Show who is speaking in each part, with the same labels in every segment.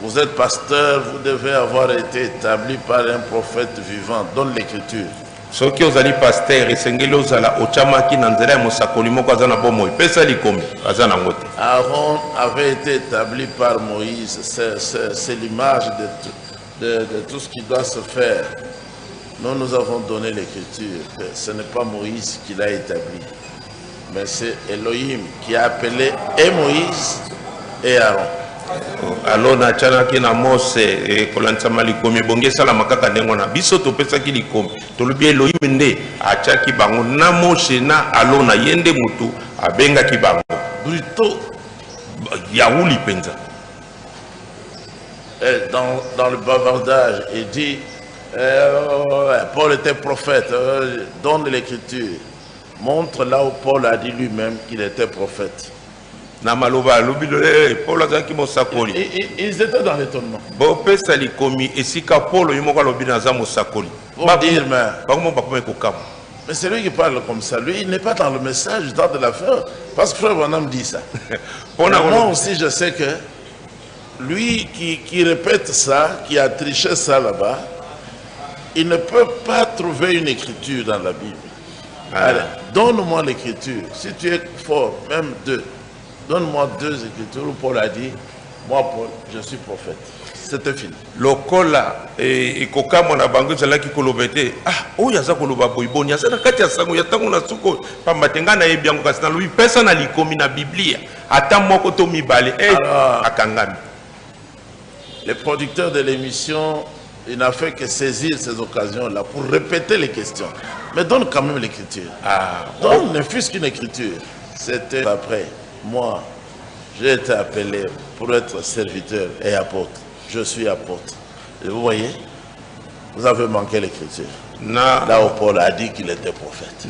Speaker 1: Vous êtes pasteur, vous devez avoir été établi par un prophète vivant. Donne l'écriture.
Speaker 2: Soki ozali pasteur esengeli ozala ochamaki na nzela ya mosakoli moko aza na bomoi pesa likomi aza nango te.
Speaker 1: Aaron avait été établi par Moïse. C'est l'image de tout ce qui doit se faire. Nous avons donné l'écriture. Ce n'est pas Moïse qui l'a établi, mais c'est Elohim qui a appelé et Moïse et Aaron.
Speaker 2: Alors na chanaki na Mose kolantsama likomi bongesala makaka ndengo na biso topesaki likomi tolobi Elohim nde achaki bango na Mose na Alona yende mutu abengaki bango
Speaker 1: Plutôt
Speaker 2: yauli penza.
Speaker 1: Dans le bavardage, il dit Paul était prophète, donne l'écriture. Montre là où Paul a dit lui-même qu'il était prophète.
Speaker 2: Na maloba lobilo Paul azaki mosakoli.
Speaker 1: Ils étaient dans l'étonnement.
Speaker 2: Bo pesa likomi esika Paul yimoka lobina za mosakoli.
Speaker 1: Pour dire
Speaker 2: mais
Speaker 1: c'est lui qui parle comme ça. Lui, il n'est pas dans le message, dans de la fleur. Parce que frère Bonhomme dit ça. Moi aussi, je sais que lui qui répète ça, qui a triché ça là-bas, il ne peut pas trouver une écriture dans la Bible. Allez, donne-moi l'écriture. Si tu es fort, même deux. Donne-moi deux écritures où Paul a dit, moi Paul, je suis prophète. C'était fini.
Speaker 2: Lokola et kokamo na bango zalaki kolobete o yaza koloba boyboni yaza na kati ya sango ya tango na suko pa matenga na yebiango kasi na lobi pesa na likomi na Biblia ata moko to mibale akangami.
Speaker 1: Les producteurs de l'émission, il n'a fait que saisir ces occasions-là pour répéter les questions. Mais donne quand même l'écriture. Donne ne fût-ce qu'une écriture. C'était après. Moi, j'ai été appelé pour être serviteur et apôtre. Je suis apôtre. Et vous voyez, vous avez manqué l'écriture. Là où Paul a dit qu'il était prophète.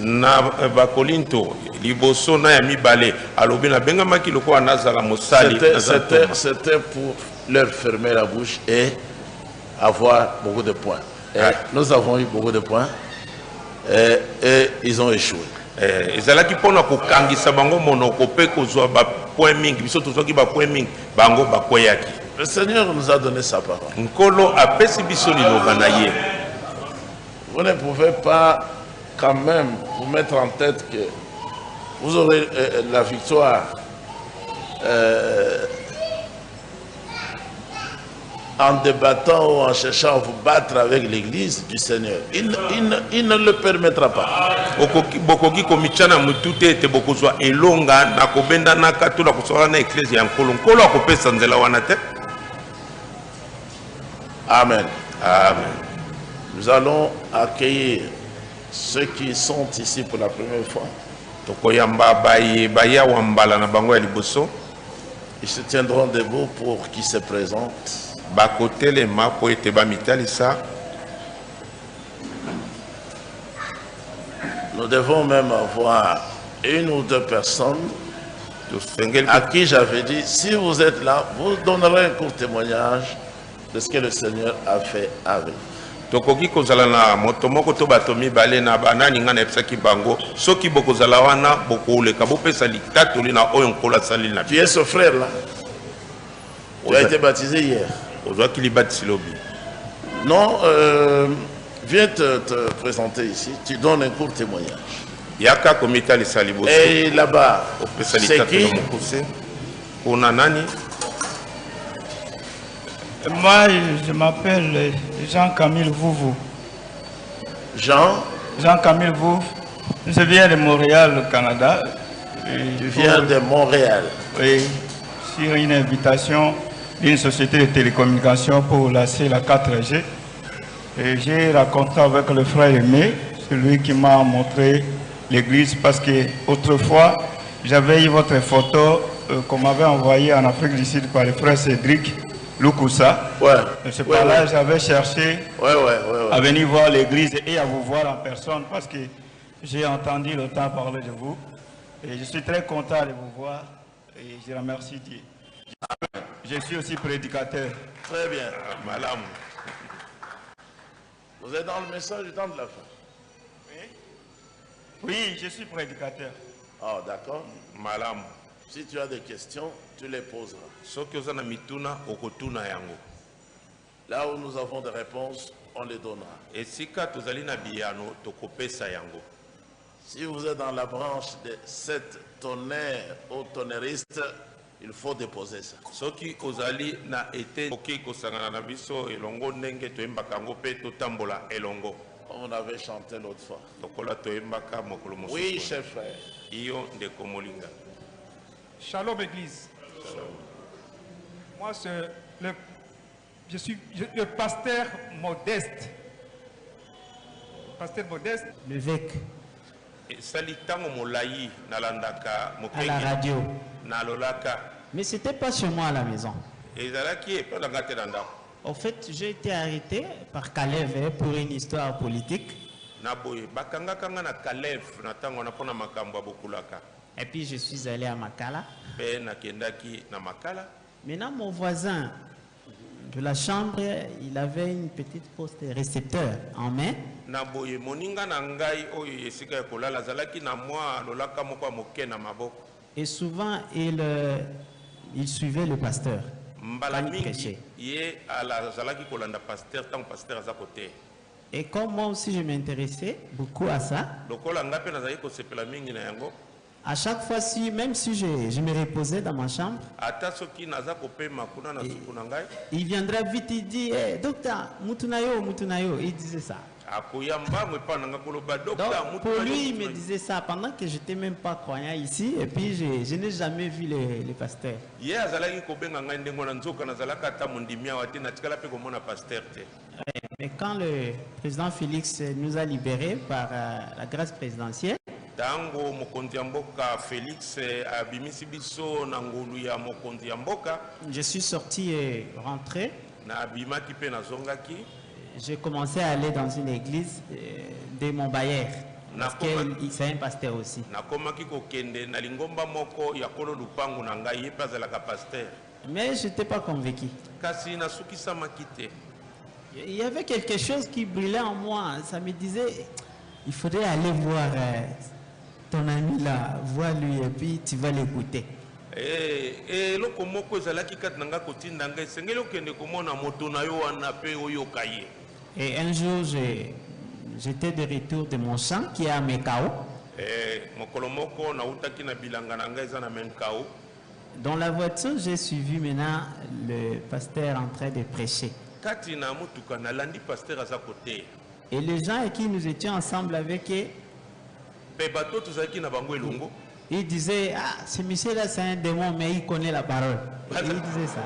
Speaker 1: C'était pour leur fermer la bouche et avoir beaucoup de points. Et nous avons eu beaucoup de points et ils ont échoué.
Speaker 2: Ezalaki pona kokangisa bango monoko pe kozwa ba point mingi biso tozwaki ba point mingi bango bakweyaki.
Speaker 1: Le Seigneur nous a donné sa parole.
Speaker 2: Nkolo apesi biso liloba na ye.
Speaker 1: Vous ne pouvez pas quand même vous mettre en tête que vous aurez la victoire en débattant ou en cherchant à vous battre avec l'église du Seigneur. Il ne le permettra pas.
Speaker 2: Bokoki komichana mutute te bokozwa elonga na kobenda na katula kusala na ecclesia ya nkolo nkolo akopesa nzela wana te.
Speaker 1: Amen.
Speaker 2: Amen.
Speaker 1: Nous allons accueillir ceux qui sont ici pour la première fois.
Speaker 2: Tokoyamba baya wambala na bango ya liboso.
Speaker 1: Ils se tiendront debout pour qui se présente.
Speaker 2: Bakotelema po ete bamitalisa.
Speaker 1: Nous devons même avoir une ou deux personnes à qui j'avais dit, si vous êtes là, vous donnerez un court témoignage de ce que le Seigneur a fait avec.
Speaker 2: Tokoki kozala na moto moko to bato mibale na banani nga na epsaki bango soki bokozala wana bokoleka bopesa litatoli na oyo nkolo asali na.
Speaker 1: Tu es ce frère là. Tu as été baptisé hier. Non, viens te présenter ici. Tu donnes un court témoignage. Et là-bas, c'est qui?
Speaker 3: Moi, je m'appelle Jean-Camille Vouvou. Jean-Camille Vouvou. Je viens de Montréal, au Canada.
Speaker 1: Tu viens de Montréal?
Speaker 3: Oui, sur une invitation d'une société de télécommunications pour lancer la 4G. Et j'ai rencontré avec le frère Aimé, celui qui m'a montré l'église, parce que autrefois, j'avais eu votre photo qu'on m'avait envoyée en Afrique du Sud par le frère Cédric Loukoussa. C'est par là que j'avais cherché à venir voir l'église et à vous voir en personne, parce que j'ai entendu le temps parler de vous. Et je suis très content de vous voir et je remercie Dieu. Je suis aussi prédicateur.
Speaker 1: Très bien, madame. Vous êtes dans le message du temps de la fin?
Speaker 3: Oui, je suis prédicateur.
Speaker 1: Oh, d'accord.
Speaker 2: Madame.
Speaker 1: Si tu as des questions, tu les poseras.
Speaker 2: soki oza na mituna okotuna yango.
Speaker 1: Là où nous avons des réponses, on les donnera.
Speaker 2: Esika tozali na biyano tokopesa yango.
Speaker 1: Si vous êtes dans la branche de 7 tonnerres ou tonneristes, il faut déposer ça.
Speaker 2: Soki ozali na ete oki kosangana na biso elongo ndenge toyembaka yango pe totambola elongo.
Speaker 1: On avait chanté l'autre fois.
Speaker 2: Lokola toyembaka mokolo mosusu.
Speaker 1: Oui, chef frère.
Speaker 2: Iyo ndeko molinga.
Speaker 4: Shalom Église. Moi, je suis le pasteur modeste. Pasteur modeste.
Speaker 5: L'évêque
Speaker 2: Esali tango molai nalandaka
Speaker 5: à la radio.
Speaker 2: nalolaka.
Speaker 5: Mais c'était pas chez moi à la maison.
Speaker 2: Ezalaki epelanga te na ndako.
Speaker 5: En fait, j'ai été arrêté par Calais pour une histoire politique.
Speaker 2: Na boye bakangakanga na Kalev na tango na pona makambo bokulaka.
Speaker 5: Et puis je suis allé à Makala.
Speaker 2: Pe nakendaki na Makala.
Speaker 5: Maintenant, mon voisin de la chambre, il avait une petite poste récepteur en main.
Speaker 2: Na boye moninga na ngai oyo esika ya kolala zalaki na mwa lolaka moko moke na maboko.
Speaker 5: Et souvent, il suivait le pasteur.
Speaker 2: Mbala
Speaker 5: Quand il
Speaker 2: mingi
Speaker 5: prêchait.
Speaker 2: ye ala zalaki kolanda pasteur tant pasteur aza kote.
Speaker 5: Et comme moi aussi, je m'intéressais beaucoup à ça.
Speaker 2: Lokola nga pe nazali kosepela mingi na yango.
Speaker 5: À chaque fois, même si je me reposais dans ma chambre,
Speaker 2: Ata soki naza kopema kuna na suku na ngai.
Speaker 5: il viendrait vite, il dit, hey, docteur, Mutunayo, Mutunayo. Il disait ça.
Speaker 2: Akoya mbango epa nanga koloba
Speaker 5: Donc,
Speaker 2: docteur
Speaker 5: pour
Speaker 2: mutu
Speaker 5: lui, il me disait ça pendant que je n'étais même pas croyant ici. Et puis, je n'ai jamais vu les pasteurs.
Speaker 2: ye azalaki kobenga ngai ndenge na nzoka nazalaka ata mondimi awa te natikala mpe komona pasteur te.
Speaker 5: Mais quand le président Félix nous a libérés par la grâce présidentielle,
Speaker 2: Tango mokonzi ya mboka Félix abimisi biso na ngolu ya mokonzi ya mboka
Speaker 5: je suis sorti et rentré.
Speaker 2: na abimaki pe nazongaki.
Speaker 5: J'ai commencé à aller dans une église de Montbayer. Parce que c'est un pasteur aussi.
Speaker 2: Nakomaki kokende na lingomba moko ya kolo lupangu na ngai ye pe azalaka pasteur.
Speaker 5: Mais je n'étais pas convaincu.
Speaker 2: Kasi nasukisamaki te.
Speaker 5: Il y avait quelque chose qui brûlait en moi. Ça me disait, il faudrait aller voir ton ami là, vois lui et puis tu vas l'écouter.
Speaker 2: Eloko moko ezalaki kati na nga kotinda ngai esengeli okende komona moto na yo wana pe oyoka ye.
Speaker 5: Et un jour, j'étais de retour de mon champ qui est à Mekao.
Speaker 2: Mokolo moko nautaki na bilanga na ngai eza na Menkao.
Speaker 5: Dans la voiture, j'ai suivi maintenant le pasteur en train de prêcher.
Speaker 2: Kati na mutuka nalandi pasteur aza kote.
Speaker 5: Et les gens avec qui nous étions ensemble avec eux,
Speaker 2: Pe bato tozalaki na bango elongo.
Speaker 5: ils disaient, ah, ce monsieur-là, c'est un démon, mais il connaît la parole. Et ils disaient ça.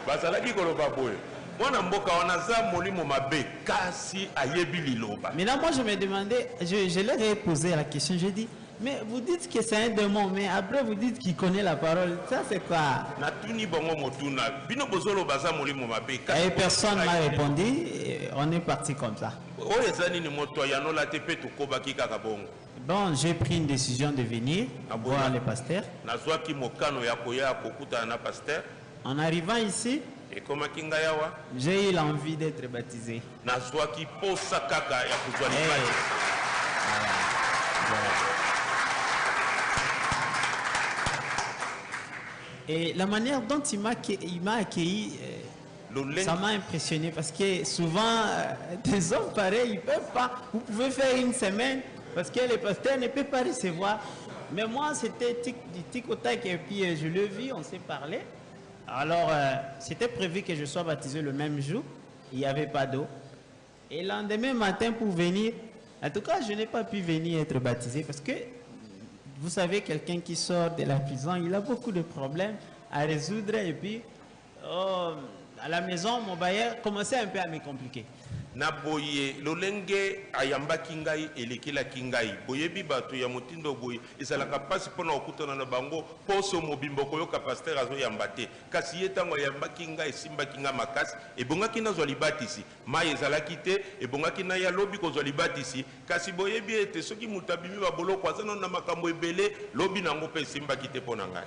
Speaker 2: Bazalaki koloba boye. Mwana mboka wana za molimo mabe kasi ayebi liloba.
Speaker 5: Maintenant, moi, je me demandais, je leur ai posé la question, j'ai dit, mais vous dites que c'est un démon, mais après vous dites qu'il connaît la parole. Ça, c'est quoi?
Speaker 2: Natuni bango motuna. Bino bozolo baza molimo mabe kasi.
Speaker 5: Et personne m'a répondu. Et on est parti comme ça.
Speaker 2: Oyo ezani ni moto ya nola te pe tokobaki kaka bongo.
Speaker 5: Bon, j'ai pris une décision de venir voir le pasteur.
Speaker 2: Nazwaki mokano ya koya kokuta na pasteur.
Speaker 5: En arrivant ici,
Speaker 2: Ekomaki ngai awa.
Speaker 5: j'ai eu l'envie d'être baptisé.
Speaker 2: Nazwaki posa kaka ya kuzwa
Speaker 5: Hey.
Speaker 2: libati.
Speaker 5: Et la manière dont il m'a accueilli, ça m'a impressionné parce que souvent, des hommes pareils, ils peuvent pas. Vous pouvez faire une semaine parce que les pasteurs ne peuvent pas recevoir. Mais moi, c'était du tic au tac et puis je le vis, on s'est parlé. Alors, c'était prévu que je sois baptisé le même jour. Il n'y avait pas d'eau. Et le lendemain matin, pour venir, en tout cas, je n'ai pas pu venir être baptisé parce que, vous savez, quelqu'un qui sort de la prison, il a beaucoup de problèmes à résoudre. Et puis, à la maison, mon bailleur commençait un peu à me compliquer.
Speaker 2: Na boye lolenge ayambaki ngai elekelaki ngai boyebi bato ya motindo boye ezalaka pasi mpona kokutana na bango poso mobimbo koyoka pasteur azoyamba te kasi ye ntango ayambaki ngai esimbaki ngai makasi ebongaki nazwa libatisi mai ezalaki te ebongaki na ya lobi kozwa libatisi kasi boyebi ete soki moto abimi baboloko aza nano na makambo ebele lobi nango mpe esimbaki te mpo na ngai.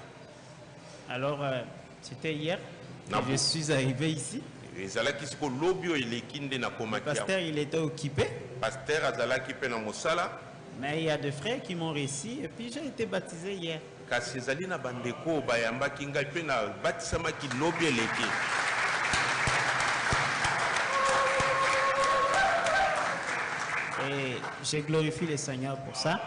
Speaker 5: Alors, c'était hier que je suis arrivé ici.
Speaker 2: ezalaki siko lobi oyo eleki nde
Speaker 5: Le
Speaker 2: nakomaki
Speaker 5: pasteur, il était occupé.
Speaker 2: pasteur azalaki mpe na mosala.
Speaker 5: Mais il y a des frères qui m'ont réussi et puis j'ai été baptisé hier.
Speaker 2: kasi ezali na bandeko bayambaki ngai mpe na batisamaki lobi eleki.
Speaker 5: Et je glorifie le Seigneur pour ça.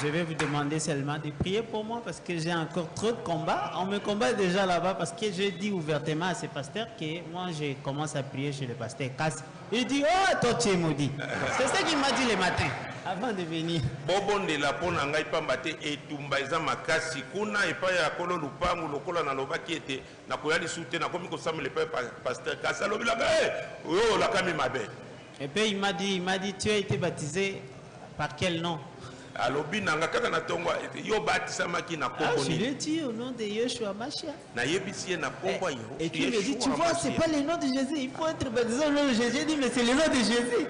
Speaker 5: Je vais vous demander seulement de prier pour moi parce que j'ai encore trop de combats. On me combat déjà là-bas parce que j'ai dit ouvertement à ce pasteur que moi je commence à prier chez le pasteur Casse. Il dit, oh toi tu es maudit. C'est ça qu'il m'a dit le matin avant de venir. Et puis il m'a dit, tu as été baptisé par quel nom? Ah, je lui ai dit au nom de Yeshua Mashiach. Et tu me dis, tu vois, c'est pas le nom de Jésus, il faut être baptisé au nom de Jésus. J'ai dit, mais c'est le nom de Jésus.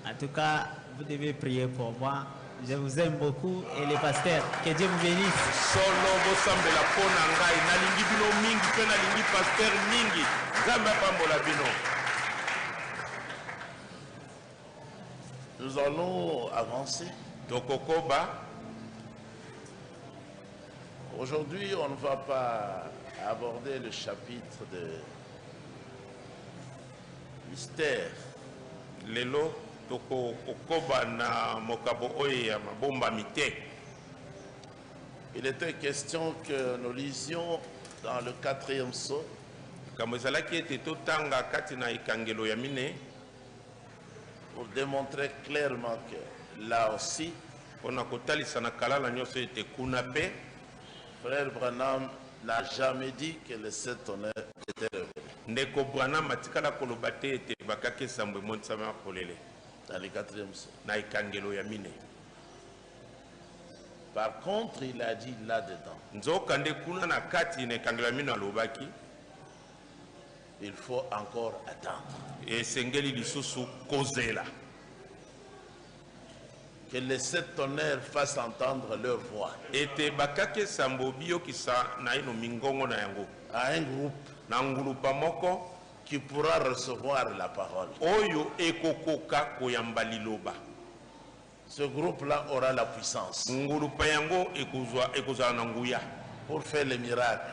Speaker 5: En tout cas, vous devez prier pour moi. Je vous aime beaucoup et les pasteurs, que Dieu vous bénisse.
Speaker 1: Nous allons avancer. Aujourd'hui, on ne va pas aborder le chapitre de mystère.
Speaker 2: Lelo.
Speaker 1: Il était question que nous lisions dans le 4e psaume pour démontrer clairement que là aussi, Frère Branham n'a jamais dit que les 7 tonnerres étaient révélés. Dans le 4e psaume. Par contre, il a dit là-dedans, il faut encore attendre. Que les 7 tonnerres fassent entendre leur voix à un groupe qui pourra recevoir la parole. Ce groupe-là aura la puissance pour faire les miracles,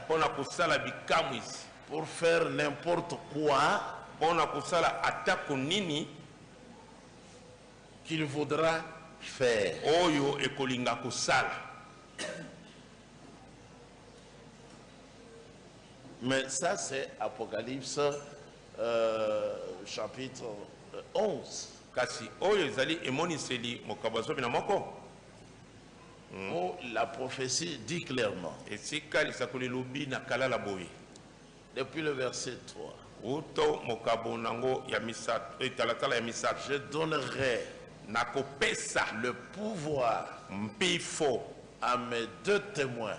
Speaker 1: pour faire n'importe quoi qu'il voudra faire. Mais ça, c'est Apocalypse chapitre 11. Où la prophétie dit clairement, depuis le verset 3, je donnerai le pouvoir à mes 2 témoins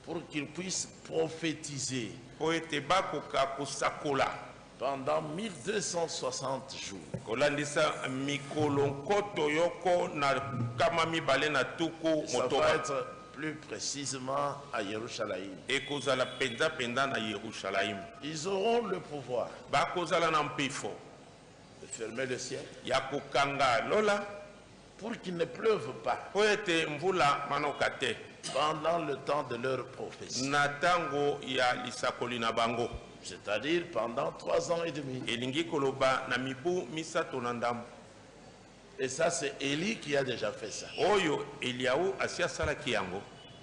Speaker 1: pour qu'ils puissent prophétiser pendant 1260 jours. Ça va être plus précisément à Jérusalem. Ils auront le pouvoir de fermer le ciel pour qu'il ne pleuve pas pendant le temps de leur prophétie. C'est-à-dire pendant 3 ans et demi. Et ça, c'est Élie qui a déjà fait ça.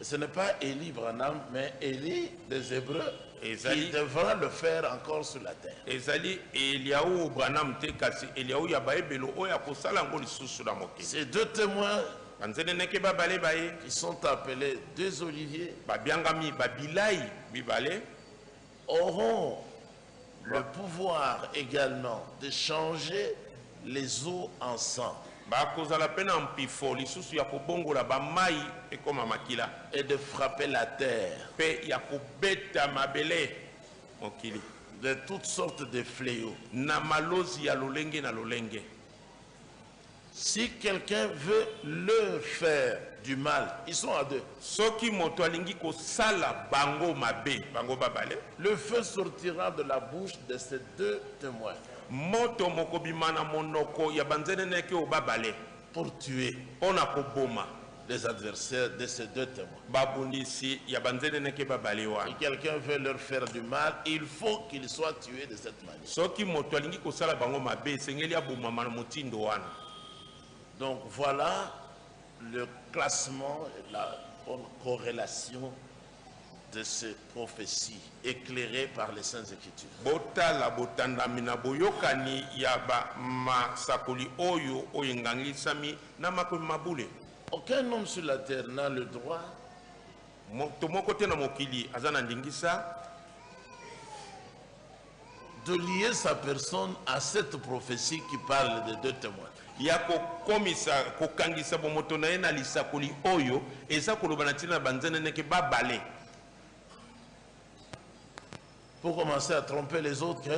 Speaker 1: Ce n'est pas Élie Branham, mais Élie des Hébreux qui devra le faire encore sur la terre. Ces 2 témoins qui sont appelés 2 oliviers auront le pouvoir également de changer les eaux en sang et de frapper la terre de toutes sortes de fléaux. Si quelqu'un veut leur faire du mal, ils sont à deux.
Speaker 2: soki moto alingi kosala bango mabe bango babale
Speaker 1: Le feu sortira de la bouche de ces deux témoins
Speaker 2: moto mokobima na monoko ya banzenene ke obabale
Speaker 1: pour tuer
Speaker 2: mpona koboma
Speaker 1: les adversaires de ces deux témoins.
Speaker 2: babundisi ya banzenene ke babale
Speaker 1: Si
Speaker 2: wana
Speaker 1: quelqu'un veut leur faire du mal, il faut qu'il soit tué de cette manière.
Speaker 2: soki moto alingi kosala bango mabe esengeli abomama na motindo wana.
Speaker 1: Donc voilà le classement et la bonne corrélation de ces prophéties éclairées par les Saintes Écritures.
Speaker 2: botala botandami na boyokani ya masakoli oyo oyo engangisami na makomi mabule.
Speaker 1: Aucun homme sur la terre n'a le droit
Speaker 2: moto moko te na mokili aza na ndingisa
Speaker 1: de lier sa personne à cette prophétie qui parle de deux témoins.
Speaker 2: ya kokomisa kokangisa bomoto na ye na lisakoli oyo eza koloba na ntina na banzeneneke babale
Speaker 1: Pour commencer à tromper les autres, que,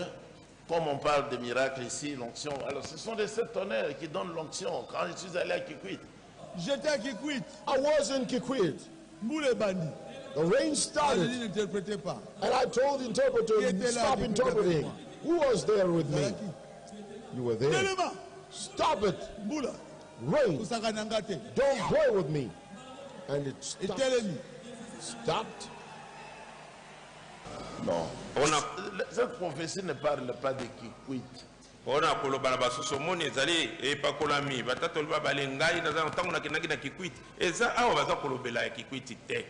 Speaker 1: comme on parle de miracles ici, l'onction, alors ce sont les sept tonnerres qui donnent l'onction. Quand je suis allé à Kikwit,
Speaker 6: J'étais à Kikwit.
Speaker 7: I was in Kikwit.
Speaker 6: Moule bandi.
Speaker 7: The rain
Speaker 6: Je
Speaker 7: started,
Speaker 6: n'interprétais pas.
Speaker 7: and I told the interpreter,
Speaker 6: Qui était là,
Speaker 7: stop
Speaker 6: qui
Speaker 7: interpreting. Who was there with me?
Speaker 6: Zalaki.
Speaker 7: You were there.
Speaker 6: Tellement.
Speaker 7: Stop it.
Speaker 6: Moula.
Speaker 7: Rain.
Speaker 6: Kusaka nangate.
Speaker 7: Don't play with me. And it
Speaker 6: Et
Speaker 7: stopped.
Speaker 6: Telemi.
Speaker 7: Stopped.
Speaker 1: non.
Speaker 2: mpona
Speaker 1: Cette prophétie ne parle pas de Kikwit.
Speaker 2: mpona koloba na basusu omoni ezali epakolami batatoli babale ngai naza na ntango nakendaki na kikwiti eza awa baza kolobela ya kikwiti te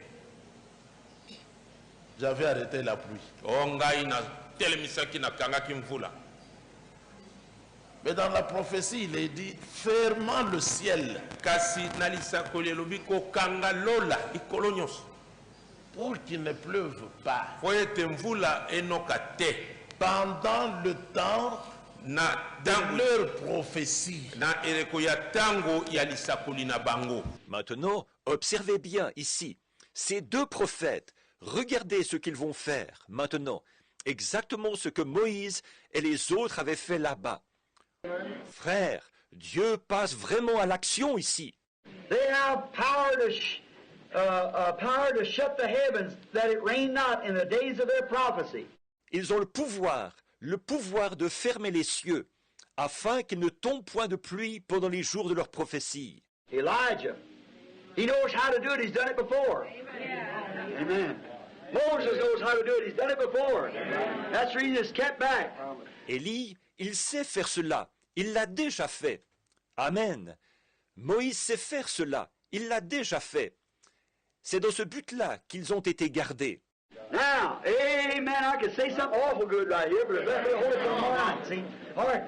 Speaker 1: J'avais arrêté la pluie.
Speaker 2: o ngai natelemisaki nakangaki mvula.
Speaker 1: Mais dans la prophétie, il est dit, fermant le ciel
Speaker 2: kasi na lisakoli elobi kokanga lola likolo nyonso
Speaker 1: pour qu'il ne pleuve pas
Speaker 2: po ete mvula enoka te
Speaker 1: pendant le temps
Speaker 2: na
Speaker 1: de
Speaker 2: ntango
Speaker 1: leur prophétie.
Speaker 2: na eleko ya ntango ya lisakoli na bango.
Speaker 8: Maintenant, observez bien ici, ces deux prophètes, regardez ce qu'ils vont faire maintenant, exactement ce que Moïse et les autres avaient fait là-bas. Frères, Dieu passe vraiment à l'action ici.
Speaker 9: They have power to shut the heavens that it rain not in the days of their prophecy.
Speaker 8: Ils ont le pouvoir de fermer les cieux, afin qu'il ne tombe point de pluie pendant les jours de leur prophétie.
Speaker 9: Elijah, he knows how to do it. He's done it before. Amen. Moses knows how to do it. He's done it before. That's the reason it's kept back.
Speaker 8: Élie, il sait faire cela, il l'a déjà fait. Amen. Moïse sait faire cela, il l'a déjà fait. C'est dans ce but-là qu'ils ont été gardés.
Speaker 9: Now, amen. I could say something awful good right here, but it's better to hold it till morning. See? All right.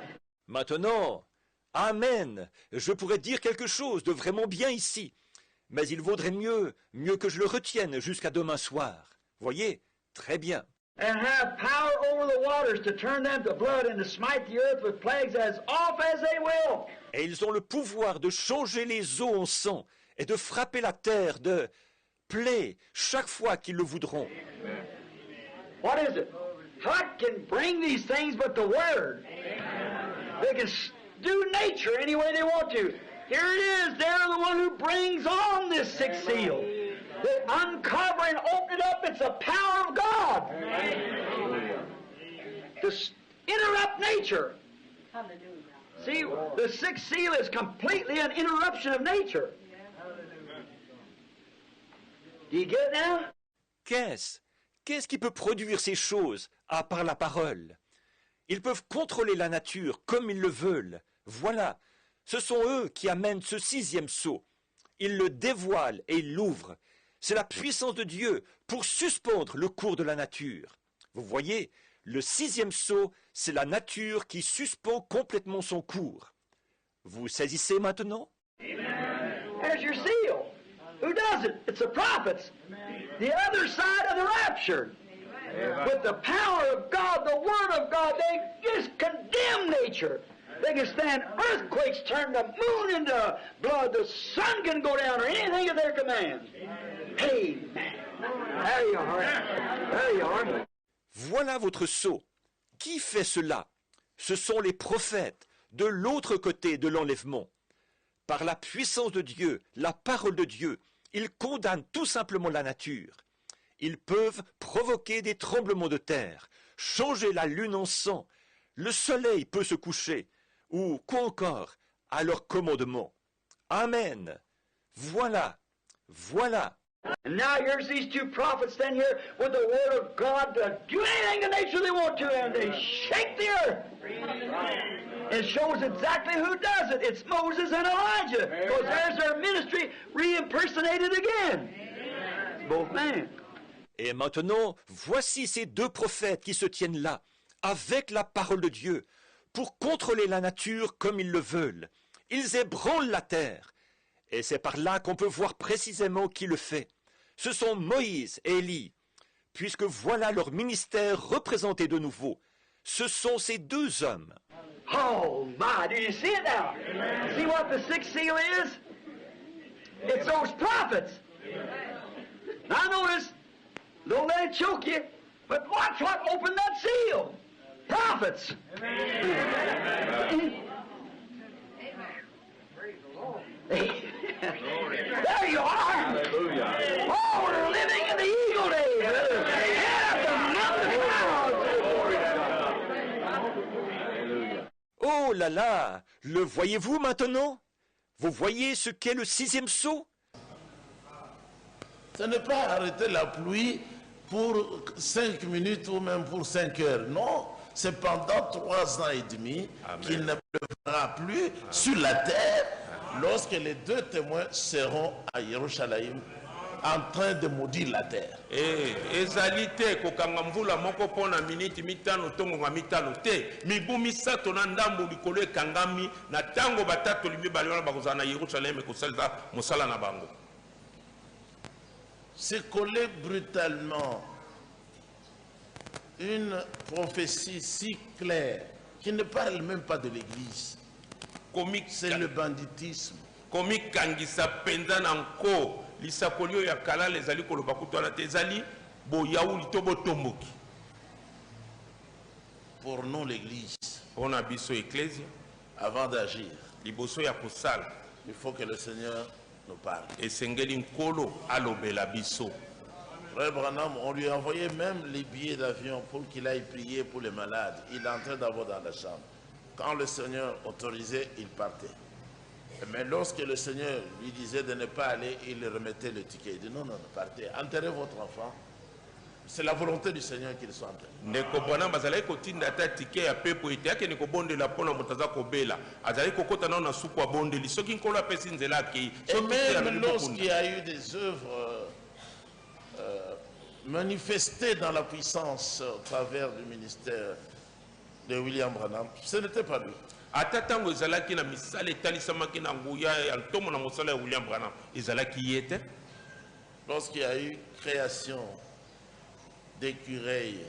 Speaker 8: Maintenant, Amen. Je pourrais dire quelque chose de vraiment bien ici, mais il vaudrait mieux que je le retienne jusqu'à demain soir. Voyez? Très bien.
Speaker 9: And have power over the waters to turn them to blood and to smite the earth with plagues as oft as they will.
Speaker 8: Et ils ont le pouvoir de changer les eaux en sang et de frapper la terre de plaies chaque fois qu'ils le voudront.
Speaker 9: What is it? What can bring these things but the Word? They can do nature any way they want to. Here it is. They're the one who brings on this sixth seal. They uncover and open it up. It's the power of God. To interrupt nature. See, the sixth seal is completely an interruption of nature. Do you get it now?
Speaker 8: Qu'est-ce qui peut produire ces choses à part la parole? Ils peuvent contrôler la nature comme ils le veulent. Voilà, ce sont eux qui amènent ce sixième sceau. Ils le dévoilent et ils l'ouvrent. C'est la puissance de Dieu pour suspendre le cours de la nature. Vous voyez, le sixième sceau, c'est la nature qui suspend complètement son cours. Vous saisissez maintenant?
Speaker 9: There's your seal. Who does it? It's the prophets. The other side of the rapture. With the power of God, the Word of God, they just condemn nature. They can stand earthquakes, turn the moon into blood, the sun can go down, or anything at their command. Amen. There you are. There you are.
Speaker 8: Voilà votre sceau. Qui fait cela? Ce sont les prophètes, de l'autre côté de l'enlèvement. par la puissance de Dieu, la parole de Dieu, ils condamnent tout simplement la nature. Ils peuvent provoquer des tremblements de terre, changer la lune en sang, le soleil peut se coucher, ou quoi encore, à leur commandement. Amen. Voilà, voilà.
Speaker 9: And now here's these two prophets standing here with the word of God to do anything in nature they want to, and they shake the earth. It shows exactly who does it. It's Moses and Elijah. Because there's their ministry re-impersonated again. Both men.
Speaker 8: Et maintenant, voici ces deux prophètes qui se tiennent là, avec la parole de Dieu, pour contrôler la nature comme ils le veulent. Ils ébranlent la terre. Et c'est par là qu'on peut voir précisément qui le fait. Ce sont Moïse et Élie, puisque voilà leur ministère représenté de nouveau. Ce sont ces deux hommes.
Speaker 9: Oh my, do you see it now? See what the sixth seal is? It's those prophets. Now notice, don't let it choke you, but watch what opened that seal. Prophets. There you are. Oh, we're living in the eagle days. Head up the mountain clouds.
Speaker 8: Oh là là, le voyez-vous maintenant? Vous voyez ce qu'est le sixième sceau?
Speaker 1: Ce n'est pas arrêter la pluie pour 5 minutes ou même pour 5 heures. Non, c'est pendant 3 ans et demi qu'il ne pleuvra plus sur la terre lorsque les deux témoins seront à Jérusalem en train de maudire la terre.
Speaker 2: Ezalité kokanga mvula moko pona miniti mitano tongo nga mitano te mibu misato na ndambo likolo ekangami na tango batatu limi baliona bakozala na Yerusalem kosalisa mosala na bango.
Speaker 1: C'est coller brutalement une prophétie si claire qui ne parle même pas de l'église. C'est le banditisme.
Speaker 2: Komi kangisa penza na nko lisakolio ya kala lezali koloba kutwana te ezali boyauli to botomboki.
Speaker 1: Pour nous l'église,
Speaker 2: on a biso ecclesia
Speaker 1: avant d'agir,
Speaker 2: liboso ya kosala,
Speaker 1: il faut que le Seigneur nous parle.
Speaker 2: Esengeli nkolo alobela biso.
Speaker 1: Frère Branham, on lui a envoyé même les billets d'avion pour qu'il aille prier pour les malades. Il entrait d'abord dans la chambre. Quand le Seigneur autorisait, il partait. Mais lorsque le Seigneur lui disait de ne pas aller, il remettait le ticket. Il dit non, non, partez, enterrez votre enfant. C'est la volonté du Seigneur qu'il soit enterré.
Speaker 2: Ndeko bwana bazali kotinda ta ticket ya pepo ete yake niko bondela pona mutaza kobela azali kokota na suku abondeli soki nkolo apesi nzela akei.
Speaker 1: Et même lorsqu'il y a eu des œuvres manifestées dans la puissance au travers du ministère de William Branham, ce n'était pas lui.
Speaker 2: Atatango ezalaki na misala etalisamaki na nguya ya ntomo na mosala ya William Branham ezalaki yete.
Speaker 1: Lorsqu'il y a eu création d'écureuils,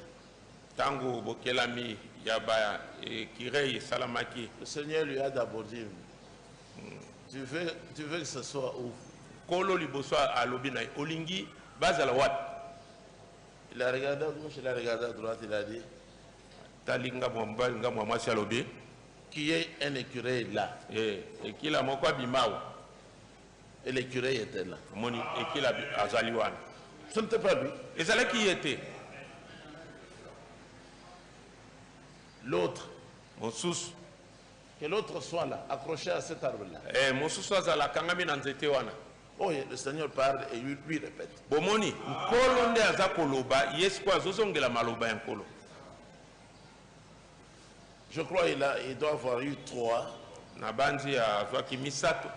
Speaker 2: tango bokelami yaba écureuil salamaki,
Speaker 1: le Seigneur lui a d'abord dit, tu veux que ce soit où?
Speaker 2: Kolo liboso alobi na olingi bazala wat.
Speaker 1: Il a regardé à gauche, il a regardé à droite, il a dit,
Speaker 2: talinga mwamba nga mwamasi alobi
Speaker 1: qui est un écureuil là.
Speaker 2: Et kila moko bimao.
Speaker 1: Et l'écureuil était là.
Speaker 2: Moni et kila azaliwan.
Speaker 1: Ce n'était pas lui.
Speaker 2: Et ça là qui était.
Speaker 1: L'autre.
Speaker 2: Mon sous.
Speaker 1: Que l'autre soit là, accroché à cet arbre-là.
Speaker 2: Mon sous azala kangami na nzete wana.
Speaker 1: Oh, le Seigneur parle et lui répète.
Speaker 2: Bomoni, nkolo nde azakoloba, yesu kwa zozongela maloba ya nkolo.
Speaker 1: Je crois il doit avoir eu 3.
Speaker 2: Nabanzi ya zwaki misato.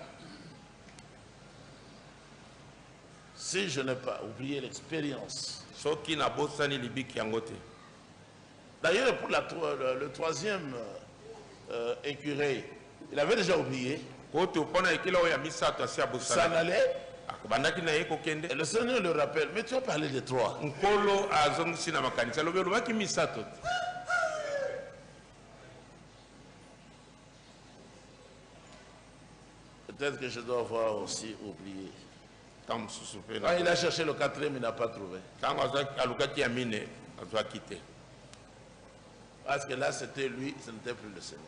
Speaker 1: Si je n'ai pas oublié l'expérience.
Speaker 2: Soki na bosani libiki yangote.
Speaker 1: D'ailleurs, pour le troisième écureuil, il avait déjà oublié. Ça n'allait. Et le Seigneur le rappelle, mais tu as parlé de 3. Peut-être que je dois avoir aussi oublié. Quand il a cherché le 4e, il n'a pas trouvé. Parce que là, c'était lui, ce n'était plus le Seigneur.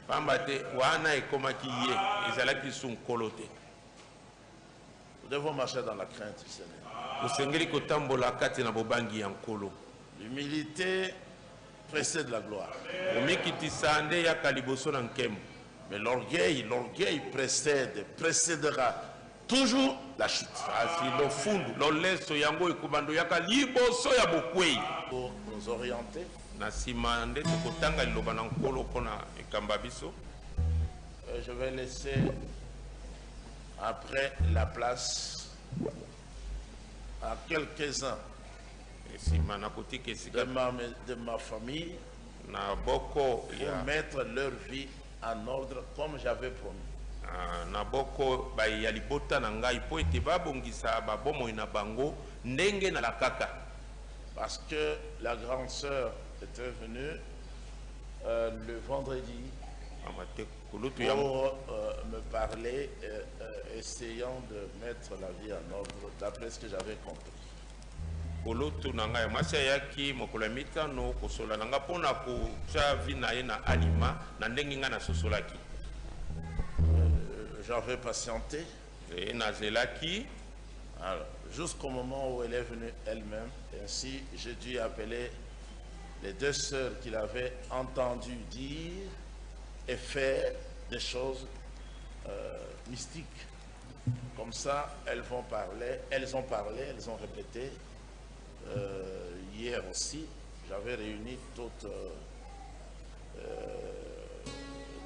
Speaker 1: Nous devons marcher dans la crainte du Seigneur.
Speaker 2: Osengeli kotambola kati na bobangi ya nkolo.
Speaker 1: L'humilité précède la gloire.
Speaker 2: Omikitisa nde yaka liboso na nkembo.
Speaker 1: Mais l'orgueil précédera toujours la chute.
Speaker 2: Asi lo fundu lo leso yango ekubando yaka liboso ya bokwei.
Speaker 1: Pour nous orienter,
Speaker 2: Na sima nde tokotanga liloba na nkolo mpona ekamba biso.
Speaker 1: je vais laisser après la place à quelques-uns
Speaker 2: Sima na kotika esika
Speaker 1: de ma famille
Speaker 2: na boko
Speaker 1: pour
Speaker 2: ya
Speaker 1: mettre leur vie en ordre comme j'avais promis.
Speaker 2: na boko ba ya libota na ngai po ete babongisa babomoi na bango ndenge na lakaka.
Speaker 1: Parce que la grande sœur était venue le vendredi pour me parler, essayant de mettre la vie en ordre d'après ce que j'avais compris.
Speaker 2: Kolotu na ngai mwasi ayaki mokolo ya mitano kosola na nga mpona kotya vi na ye na alima na ndenge nga nasosolaki.
Speaker 1: J'avais patienté.
Speaker 2: E nazelaki.
Speaker 1: Alors, jusqu'au moment où elle est venue elle-même, ainsi j'ai dû appeler les deux sœurs qu'il avait entendu dire et faire des choses mystiques. Comme ça, elles ont parlé, elles ont répété. Hier aussi, j'avais réuni toute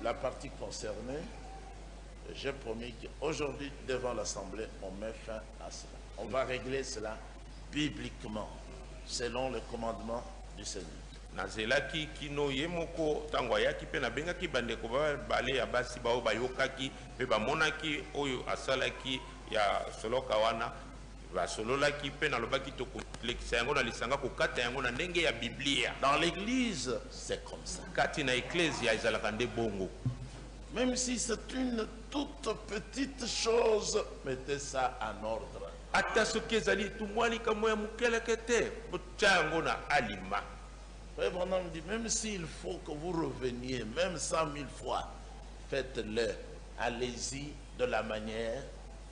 Speaker 1: la partie concernée. J'ai promis qu'aujourd'hui, devant l'Assemblée, on met fin à cela. On va régler cela bibliquement, selon le commandement du Seigneur.
Speaker 2: Nazelaki kino ye moko tango ayaki pe na bengaki bandeko bale ya basi bao bayokaki pe bamonaki oyo asalaki ya soloka wana basololaki pe nalobaki tokolekisa yango na lisanga kokata yango na ndenge ya Biblia.
Speaker 1: Dans l'église, c'est comme ça.
Speaker 2: Kati na eklezia ezalaka nde bongo.
Speaker 1: Même si c'est une toute petite chose, mettez ça en ordre.
Speaker 2: Ata soki ezali tumwali kamo ya mukeleke te botya yango na alima.
Speaker 1: Frère Branham dit, même s'il faut que vous reveniez, même 100 000 fois, faites-le. Allez-y de la manière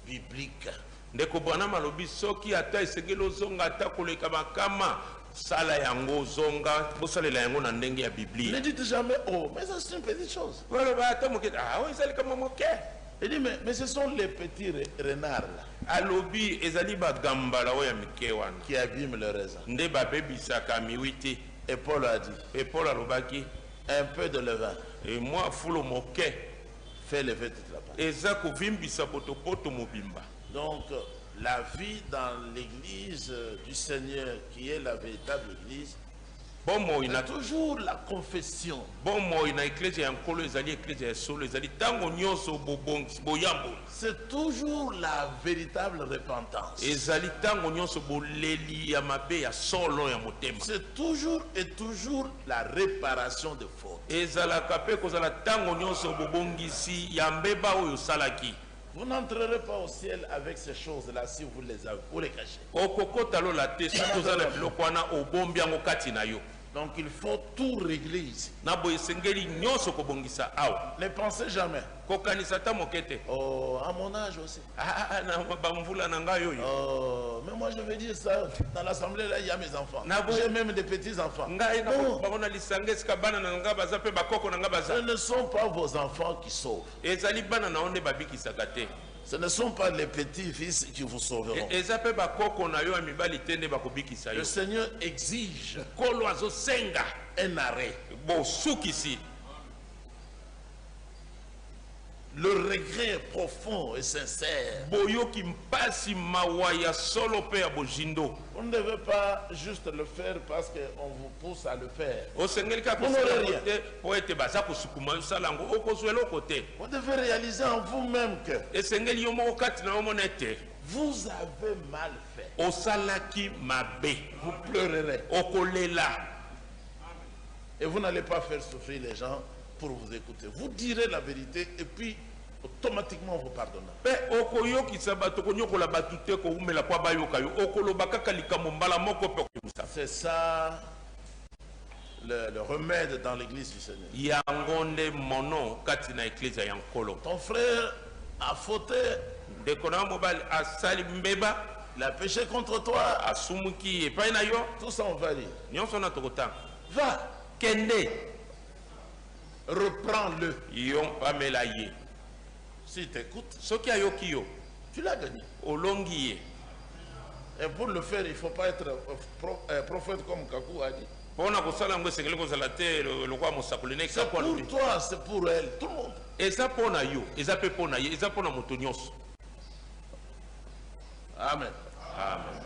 Speaker 1: biblique.
Speaker 2: Ndeko Branham alobi soki ata esengeli ozonga ata koleka makama sala yango zonga bosalela yango na ndenge ya Biblia.
Speaker 1: Ne dites jamais, oh, mais ça c'est une petite chose.
Speaker 2: Voilà, bah ata moke ah oui ezali kama moke.
Speaker 1: Il dit, mais ce sont les petits renards là.
Speaker 2: Alobi ezali bagambala oya mike wana
Speaker 1: qui abîment le raisin.
Speaker 2: Nde babebisaka miwiti.
Speaker 1: Et Paul a dit,
Speaker 2: et Paul alobaki
Speaker 1: un peu de levain.
Speaker 2: Et moi fulo moke
Speaker 1: fait lever toute la pâte.
Speaker 2: Eza kovimbisa potopoto mobimba.
Speaker 1: Donc la vie dans l'église du Seigneur qui est la véritable église,
Speaker 2: bomo
Speaker 1: ina toujours la confession.
Speaker 2: Bomo ina eklezia ya nkolo ezali eklezia ya solo ezali tango nyonso boyambo.
Speaker 1: C'est toujours la véritable repentance.
Speaker 2: Ezali tango nyonso boleli ya mabe ya solo ya motema.
Speaker 1: C'est toujours et toujours la réparation de fautes.
Speaker 2: Ezalaka pe kozala tango nyonso bobongisi ya mbeba oyo salaki.
Speaker 1: Vous n'entrerez pas au ciel avec ces choses-là si vous les avez, vous les cachez. Donc il faut tout régler ici. Ne pensez jamais. Oh, à mon âge aussi. Oh, mais moi je vais dire ça. Dans l'assemblée là, il y a mes enfants. J'ai même des petits-enfants. Non. Ce ne sont pas vos enfants qui sauvent. Ce ne sont pas les petits-fils qui vous sauveront. Le Seigneur exige un arrêt. Le regret profond et sincère. Vous ne devez pas juste le faire parce qu'on vous pousse à le faire. Vous devez réaliser en vous-même que vous avez mal fait. Vous pleurerez. Et vous n'allez pas faire souffrir les gens pour vous écouter. Vous direz la vérité et puis automatiquement vous pardonnez. C'est ça le remède dans l'église du Seigneur. Ton frère a fauté,
Speaker 2: ndeko na mobali asali mbeba,
Speaker 1: il a péché contre toi,
Speaker 2: asumuki epai na yo,
Speaker 1: tout ça on va dire.
Speaker 2: nyonso na tokotanga.
Speaker 1: Va,
Speaker 2: Kende
Speaker 1: reprends-le.
Speaker 2: yo pamela ye.
Speaker 1: S'il t'écoute,
Speaker 2: Soki ayoki yo,
Speaker 1: tu l'as gagné.
Speaker 2: olongi ye.
Speaker 1: Et pour le faire, il ne faut pas être prophète comme Kakou a dit.
Speaker 2: Pona kosala ngo esengeli kozala te lokwa mosakoli na
Speaker 1: C'est
Speaker 2: ekakwa
Speaker 1: pour
Speaker 2: lobi.
Speaker 1: toi, c'est pour elle, tout le monde.
Speaker 2: Eza pona yo, eza pe pona ye, eza pona moto nyonso.
Speaker 1: Amen.
Speaker 2: Amen.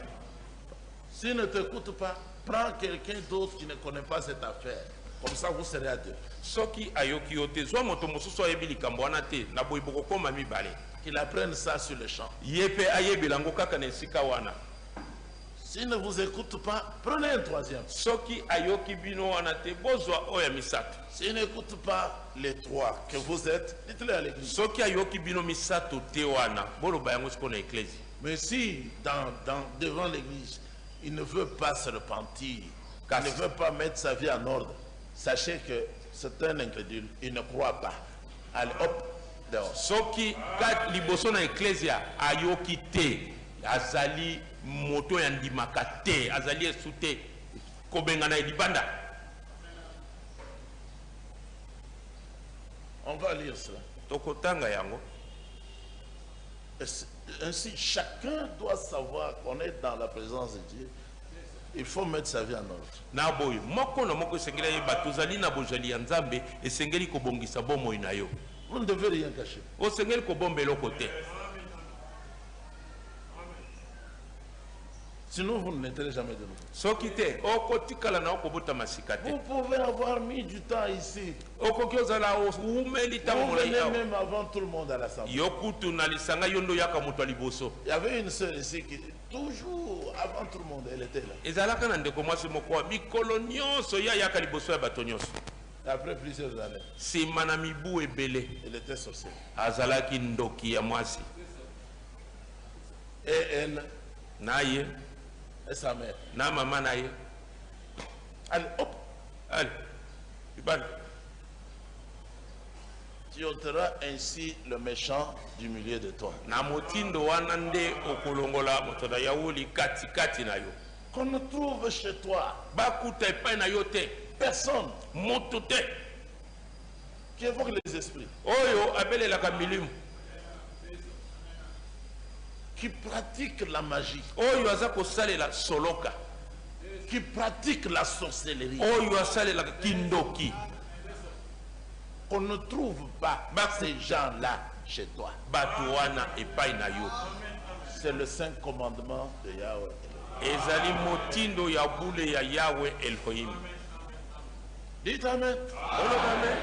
Speaker 1: S'il ne t'écoute pas, prends quelqu'un d'autre qui ne connaît pas cette affaire. Comme ça, vous serez à deux.
Speaker 2: Soki ayoki yo te, zwa moto mosusu ayebi likambo wana te, na boyi bokokoma mibale.
Speaker 1: Qu'il apprenne ça sur le champ.
Speaker 2: Ye pe ayebi lango kaka na esika wana.
Speaker 1: S'il ne vous écoute pas, prenez un troisième.
Speaker 2: Soki ayoki bino wana te, bozwa oya misato.
Speaker 1: S'il n'écoute pas les trois que vous êtes, dites-le à l'église.
Speaker 2: Soki ayoki bino misato te wana, boloba yango siko na eklesi.
Speaker 1: Mais si, devant l'église, il ne veut pas se repentir, il ne veut pas mettre sa vie en ordre, sachez que c'est un incrédule, il ne croit pas. Allez, hop, dehors.
Speaker 2: Soki kat liboso na eklezia ayoki te, azali moto ya ndimaka te, azali esu te, kobenga na libanda.
Speaker 1: On va lire cela.
Speaker 2: Tokotanga yango.
Speaker 1: Ainsi, chacun doit savoir qu'on est dans la présence de Dieu. Il faut mettre sa vie en ordre.
Speaker 2: Na boy, moko na moko esengeli yeba tozali na bojali ya Nzambe, esengeli kobongisa bomoi na yo.
Speaker 1: Vous ne devez rien cacher.
Speaker 2: Osengeli kobomba eloko te.
Speaker 1: Sinon, vous n'êtes jamais de nouveau.
Speaker 2: Soki te, okotikala na okobota masika te.
Speaker 1: Vous pouvez avoir mis du temps ici.
Speaker 2: Okoki ozala umeli
Speaker 1: Vous
Speaker 2: tango
Speaker 1: venez
Speaker 2: na
Speaker 1: même avant tout le monde à l'assemblée.
Speaker 2: yokutu na lisanga yondo yaka moto liboso.
Speaker 1: Il y avait une sœur ici qui, toujours avant tout le monde, elle était là.
Speaker 2: Ezalaka na ndeko mwasi moko mikolo nyonso ya yaka liboso ya bato nyonso.
Speaker 1: Et après plusieurs années,
Speaker 2: Sima na mibu ebele
Speaker 1: elle était sorcière.
Speaker 2: azalaki ndoki ya mwasi.
Speaker 1: Et elle,
Speaker 2: Naye
Speaker 1: et sa mère.
Speaker 2: na mama naye.
Speaker 1: Allez, hop,
Speaker 2: Allez. Ibali.
Speaker 1: tu ôteras ainsi le méchant du milieu de toi.
Speaker 2: Na motindo wana nde okolongola moto na yauli kati kati na yo.
Speaker 1: Qu'on ne trouve chez toi
Speaker 2: Bakuta epai na yo te.
Speaker 1: personne
Speaker 2: Moto te.
Speaker 1: qui évoque les esprits,
Speaker 2: Oyo abelelaka milimu.
Speaker 1: qui pratique la magie,
Speaker 2: Oyo aza kosalela soloka.
Speaker 1: qui pratique la sorcellerie.
Speaker 2: Oyo asalelaka kindoki.
Speaker 1: Qu'on ne trouve pas ces gens-là chez toi.
Speaker 2: Bato wana epai na yo.
Speaker 1: C'est le saint commandement de Yahweh.
Speaker 2: Ezali motindo ya bule ya Yahweh Elohim.
Speaker 1: Dites Amen.
Speaker 2: Amen.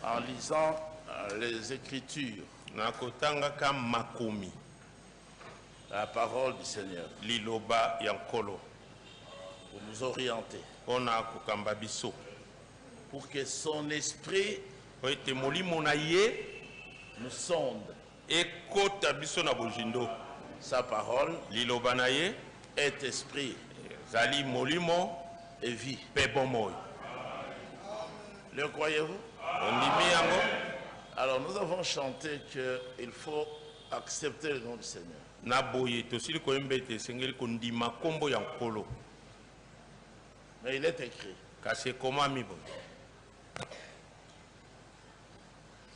Speaker 1: En lisant les Écritures,
Speaker 2: Nakotanga ka makomi.
Speaker 1: la parole du Seigneur,
Speaker 2: Liloba yankolo.
Speaker 1: pour nous orienter,
Speaker 2: Ona kokamba biso.
Speaker 1: pour que son esprit
Speaker 2: Oite molimo na ye
Speaker 1: nous sonde.
Speaker 2: ekota biso na bojindo.
Speaker 1: Sa parole
Speaker 2: Liloba na ye
Speaker 1: est esprit
Speaker 2: zali molimo
Speaker 1: et vie.
Speaker 2: pe bomoi.
Speaker 1: Le croyez-vous?
Speaker 2: Ondimi yango.
Speaker 1: Alors nous avons chanté qu'il faut accepter le nom du Seigneur.
Speaker 2: Na boye tosili koyemba ete esengeli kondima kombo ya nkolo.
Speaker 1: Mais il est écrit,
Speaker 2: Kasi ekomami boye.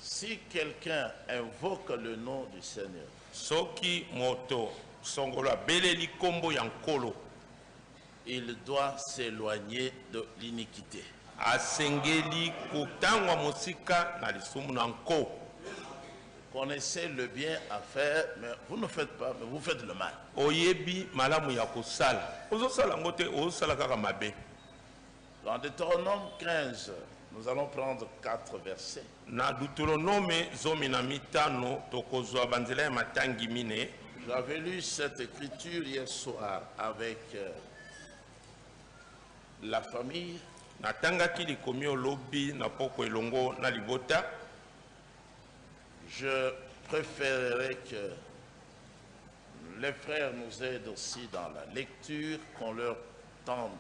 Speaker 1: si quelqu'un invoque le nom du Seigneur,
Speaker 2: Soki moto songolo abeleli kombo ya nkolo,
Speaker 1: il doit s'éloigner de l'iniquité.
Speaker 2: asengeli kotangwa mosika na lisumu na nko.
Speaker 1: Connaissez le bien à faire, mais vous ne faites pas, mais vous faites le mal.
Speaker 2: Oyebi malamu ya kosala. Ozosala ngo te, ozosala kaka mabe.
Speaker 1: Dans Deutéronome 15, nous allons prendre 4 versets.
Speaker 2: Na Deutéronome zomi na mitano tokozwa banzela ya matangi mine.
Speaker 1: J'avais lu cette écriture hier soir avec la famille.
Speaker 2: Natangaki likomi olobi na poko elongo na libota.
Speaker 1: Je préférerais que les frères nous aident aussi dans la lecture, qu'on leur tende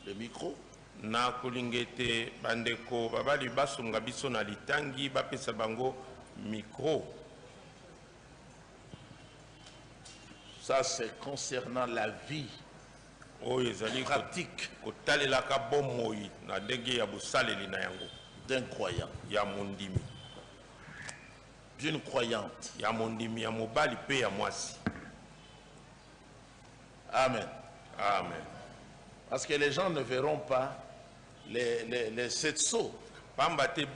Speaker 1: le micro.
Speaker 2: na kolingete bandeko babali basonga biso na litangi bapesa bango micro.
Speaker 1: Ça, c'est concernant la vie pratique d'un croyant, d'une croyante. Amen.
Speaker 2: Amen.
Speaker 1: Parce que les gens ne verront pas les 7 sceaux à travers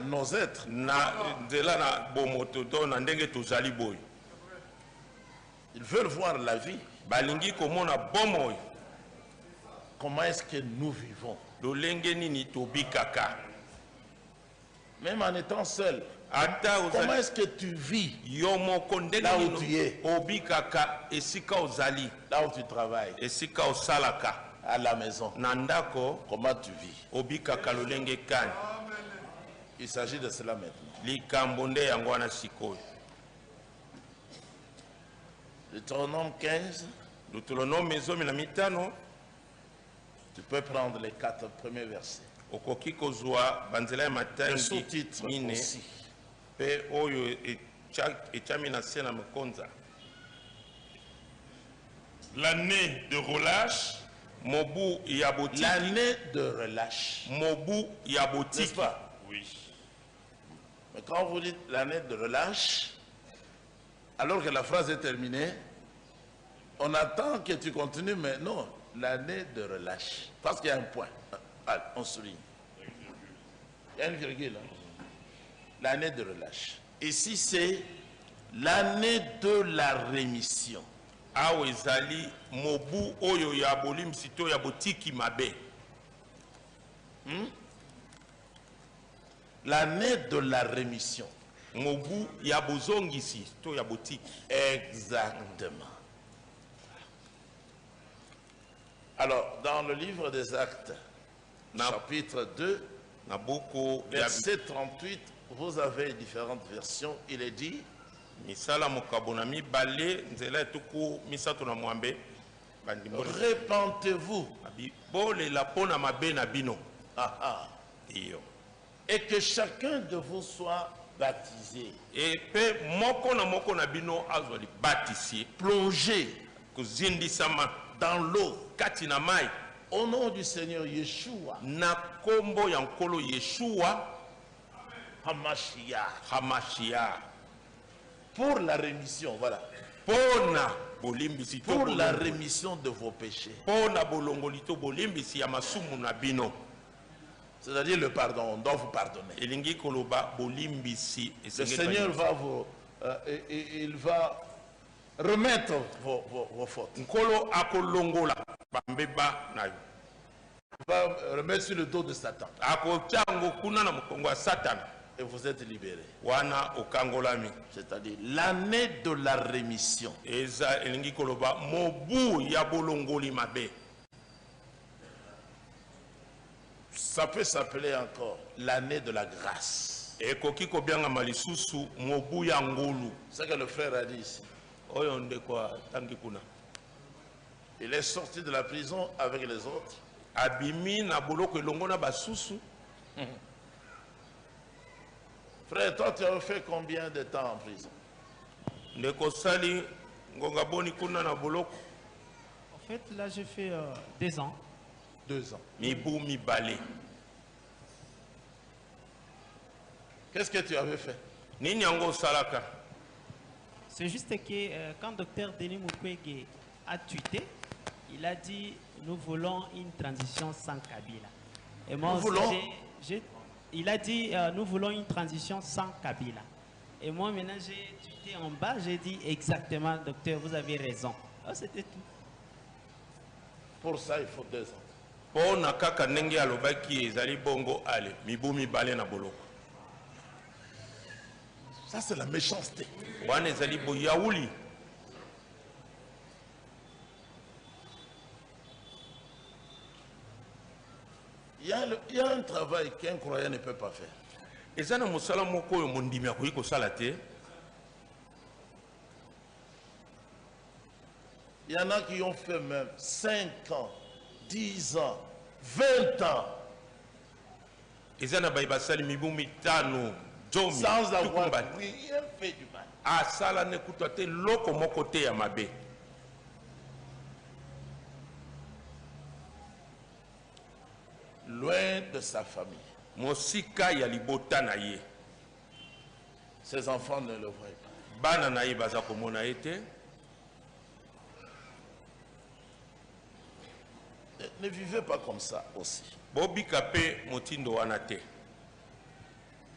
Speaker 1: nos êtres. Ils veulent voir la vie. Comment est-ce que nous vivons? Même en étant seul. Comment est-ce que tu vis là où tu es? Là où tu travailles. À la maison. Comment tu vis? Il s'agit de cela maintenant. Deutéronome 15. Tu peux prendre les 4 premiers versets. Le sous-titre aussi.
Speaker 2: L'année de relâche.
Speaker 1: L'année de relâche. N'est-ce pas?
Speaker 2: Oui.
Speaker 1: Mais quand vous dites l'année de relâche, alors que la phrase est terminée, on attend que tu continues, mais non, l'année de relâche. Parce qu'il y a un point. Allez, on souligne. Il y a une virgule. Hein? L'année de relâche. Ici, c'est l'année de la rémission. L'année de la rémission. Exactement. Alors, dans le livre des Actes, chapitre 2, verset 38, vous avez différentes versions. Il est dit: répentez-vous et que chacun de vous soit baptisé, plongé dans l'eau au nom du Seigneur Yeshua Hamashiach, pour la rémission, voilà, pour la rémission de vos péchés, c'est-à-dire le pardon. On doit vous pardonner. Le Seigneur va vous il va remettre vos fautes. Il va remettre sur le dos de Satan. Et vous êtes libérés. C'est-à-dire l'année de la rémission. Ça peut s'appeler encore l'année de la grâce. C'est ce que le frère a dit ici. Il est sorti de la prison avec les autres. Frère, toi tu as fait combien de temps en prison?
Speaker 5: En fait, là j'ai fait 2 ans.
Speaker 1: 2 ans. Qu'est-ce que tu avais fait?
Speaker 5: C'est juste que quand docteur Denis Mukwege a tweeté, il a dit nous voulons une transition sans Kabila. Et moi aussi, il a dit nous voulons une transition sans Kabila. Et moi maintenant j'ai tweeté en bas, j'ai dit exactement docteur, vous avez raison. Oh, c'était tout.
Speaker 1: Pour ça il faut 2 ans. Ça c'est la méchanceté. Il y a un travail qu'un croyant ne peut pas faire. Il Il y en a qui ont fait même 5 ans, 10 ans, 20 ans.
Speaker 2: Sans
Speaker 1: avoir rien fait du mal. Loin de sa famille. Ses enfants ne le voient pas. Ne vivez pas comme ça aussi.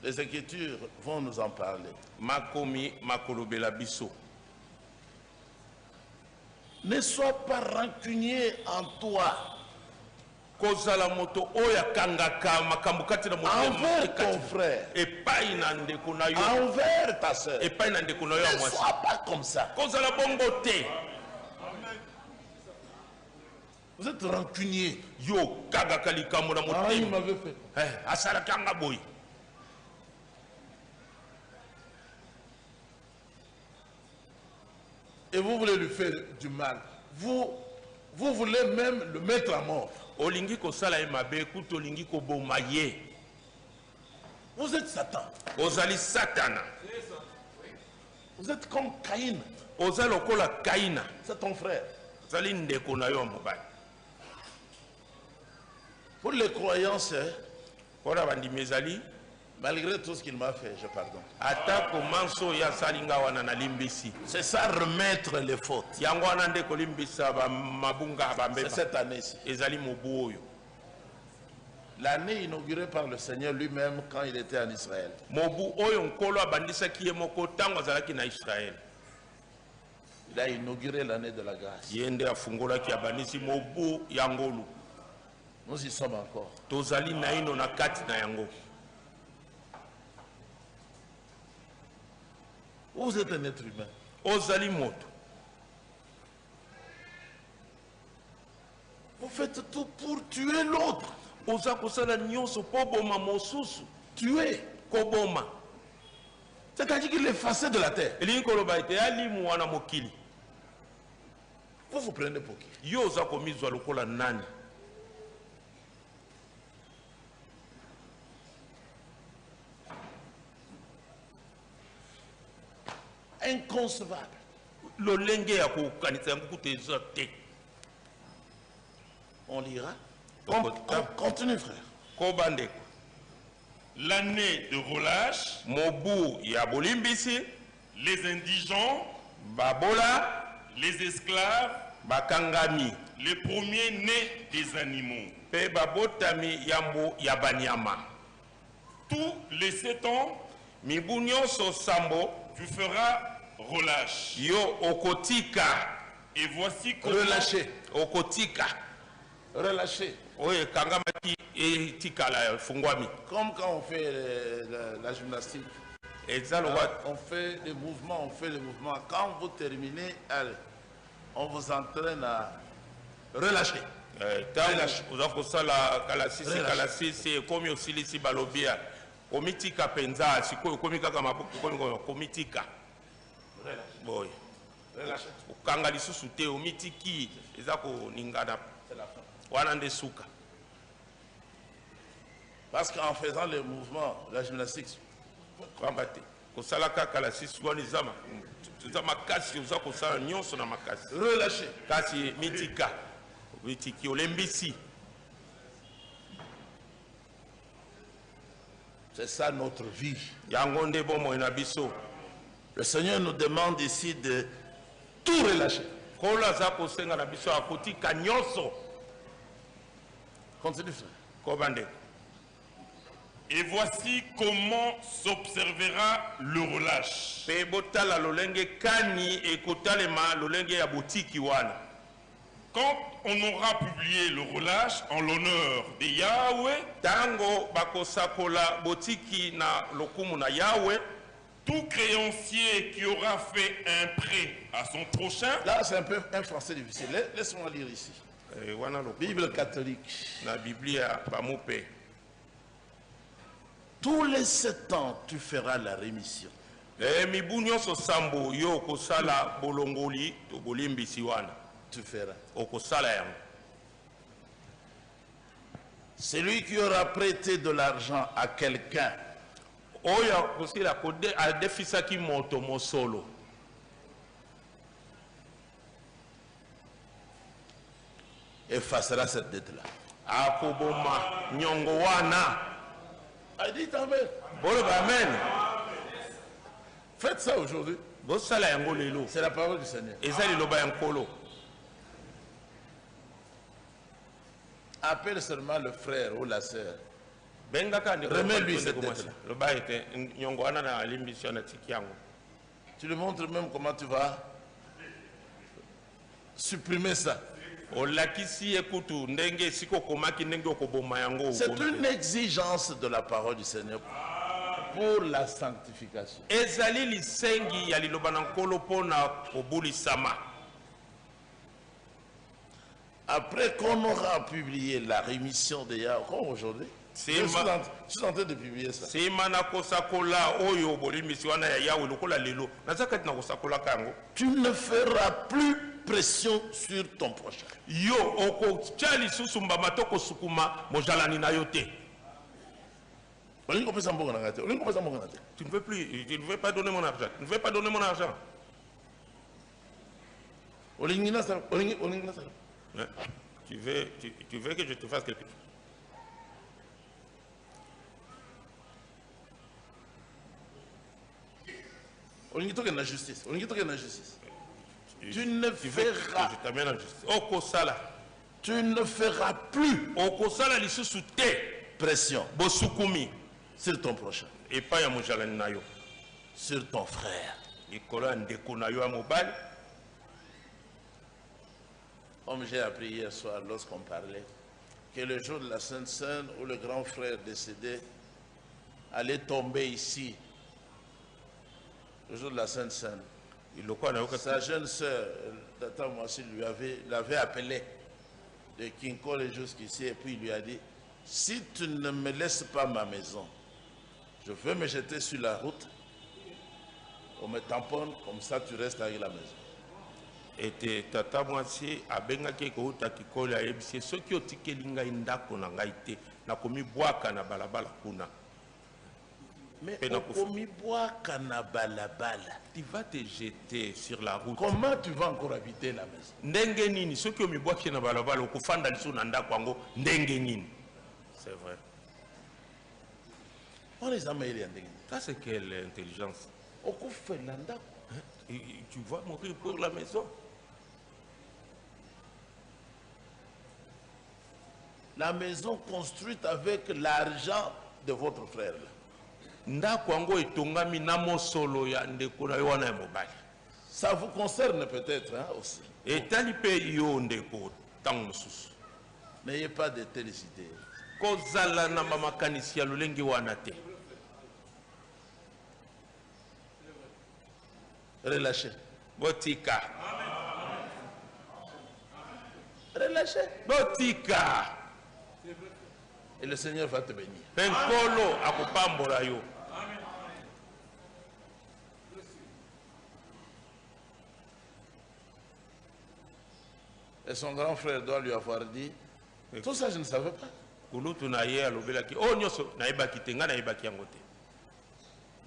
Speaker 1: Les Écritures vont nous en parler. Ne sois pas rancunier en toi. Envers ton frère, envers ta soeur. Ne sois pas comme ça. Vous êtes rancunier. Ah, il m'avait fait. Et vous voulez lui faire du mal. Vous voulez même le mettre à mort. Vous êtes Satan. Vous êtes comme Caïn. C'est ton frère. Pour les croyants, malgré tout ce qu'il m'a fait, je pardonne. C'est ça, remettre les fautes. C'est cette année-ci. L'année inaugurée par le Seigneur lui-même quand il était en Israël. Il a inauguré l'année de la grâce. Nous y sommes encore. Vous êtes un être humain. Vous faites tout pour tuer l'autre. Tuer. C'est-à-dire qu'il est effacé de la terre. Vous vous prenez pour qui? Inconcevable. On lira. Continue, frère.
Speaker 10: L'année de relâche, les indigents, les esclaves, les premiers-nés des animaux. Tous les 7 ans, tu feras relâche. Et voici comment...
Speaker 1: Relâché. Relâché. Comme quand on fait la gymnastique. On fait les mouvements, Quand vous terminez, allez, on vous entraîne à relâcher. Parce qu'en faisant les mouvements, la gymnastique, relâché. C'est ça notre vie. Le Seigneur nous demande ici de tout relâcher. Continue, frère.
Speaker 10: Et voici comment s'observera le relâche. Quand on aura publié le relâche en l'honneur de Yahweh, tout créancier qui aura fait un prêt à son prochain.
Speaker 1: Là, c'est un peu un français difficile. Laisse-moi lire ici. Bible catholique. Tous les 7 ans, tu feras la rémission. tu feras.
Speaker 2: okosala yango.
Speaker 1: Celui qui aura prêté de l'argent à quelqu'un
Speaker 2: oyo akosila adefisaki moto mosolo
Speaker 1: effacera cette dette-là.
Speaker 2: akoboma nyongo wana.
Speaker 1: Dites amen.
Speaker 2: Boloba amen.
Speaker 1: Faites ça aujourd'hui.
Speaker 2: Bosala yango lelo.
Speaker 1: C'est la parole du Seigneur.
Speaker 2: Eza liloba ya nkolo.
Speaker 1: Appelle seulement le frère ou la sœur.
Speaker 2: Remets-lui cette dette-là.
Speaker 1: Tu lui montres même comment tu vas supprimer ça. C'est une exigence de la parole du Seigneur pour la sanctification. Après qu'on aura publié la rémission des Yahweh, comme aujourd'hui, je suis en train de publier ça. Tu ne feras plus pression sur ton prochain.
Speaker 2: Tu ne veux plus, tu ne veux pas donner mon argent. Tu ne veux pas donner mon argent. Tu veux que je te fasse quelque chose.
Speaker 1: La justice. Tu ne feras.
Speaker 2: Je t'amène en justice. Okosala.
Speaker 1: Tu ne feras plus
Speaker 2: okosala lisusu te
Speaker 1: pression
Speaker 2: bosukumi
Speaker 1: sur ton prochain.
Speaker 2: Et pas ya mojalani na yo.
Speaker 1: Sur ton frère.
Speaker 2: Ikola ndeko na yo ya mobali.
Speaker 1: Comme j'ai appris hier soir lorsqu'on parlait que le jour de la Sainte Seine où le grand frère décédé allait tomber ici, le jour de la Sainte Seine, sa jeune sœur, Tata Moissi, l'avait appelé de Kinkole jusqu'ici et puis il lui a dit, si tu ne me laisses pas ma maison, je veux me jeter sur la route, on me tamponne, comme ça tu restes avec la maison.
Speaker 2: Et tata mwasi abengaki kouta kikola ebisi soki otikeli ngai ndako na ngai te nakomi bwaka na balabala kuna.
Speaker 1: Mais okomi bwaka na balabala.
Speaker 2: Tu vas te jeter sur la route.
Speaker 1: Comment tu vas encore habiter la maison?
Speaker 2: Ndenge nini soki omi bwaki na balabala okufanda liso na ndako yango ndenge nini? C'est vrai.
Speaker 1: On les a mêlés ndenge.
Speaker 2: Ça c'est quelle intelligence?
Speaker 1: Okufela ndako.
Speaker 2: Tu vas mourir pour la maison.
Speaker 1: La maison construite avec l'argent de votre frère. Ça vous concerne peut-être hein, aussi. N'ayez pas de telles idées. Relâchez.
Speaker 2: Botika.
Speaker 1: Relâchez.
Speaker 2: Botika.
Speaker 1: Et le Seigneur va te bénir.
Speaker 2: Penkolo akupambola yo.
Speaker 1: Et son grand frère doit lui avoir dit, tout ça je ne savais pas.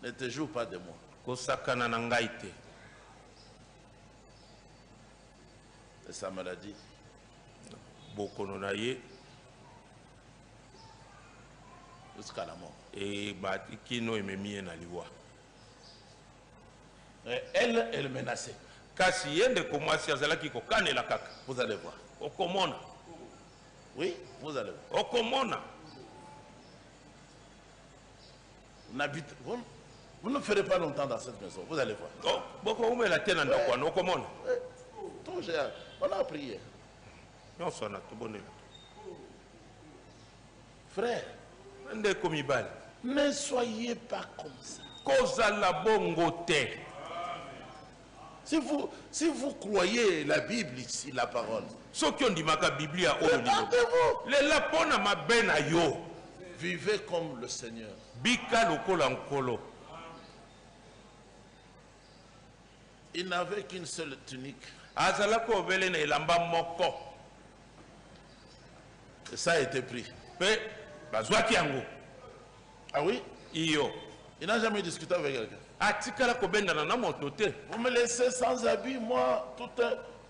Speaker 1: Ne te joue pas de moi. Et sa maladie. Jusqu'à la mort. Et elle menaçait. Vous allez voir. Oui, vous allez voir. Vous ne ferez pas longtemps dans cette maison. Vous allez voir. On a prié. Frère, ne soyez pas comme ça. Si vous croyez la Bible ici, la parole, vivez comme le Seigneur. Il n'avait qu'une seule tunique.
Speaker 2: azala ko vele na elamba moko.
Speaker 1: Et ça a été pris.
Speaker 2: Pe bazwaki yango.
Speaker 1: Ah oui?
Speaker 2: Iyo.
Speaker 1: Il n'a jamais discuté avec quelqu'un.
Speaker 2: Atikala ko bendana na moto te.
Speaker 1: Vous me laissez sans habit, moi,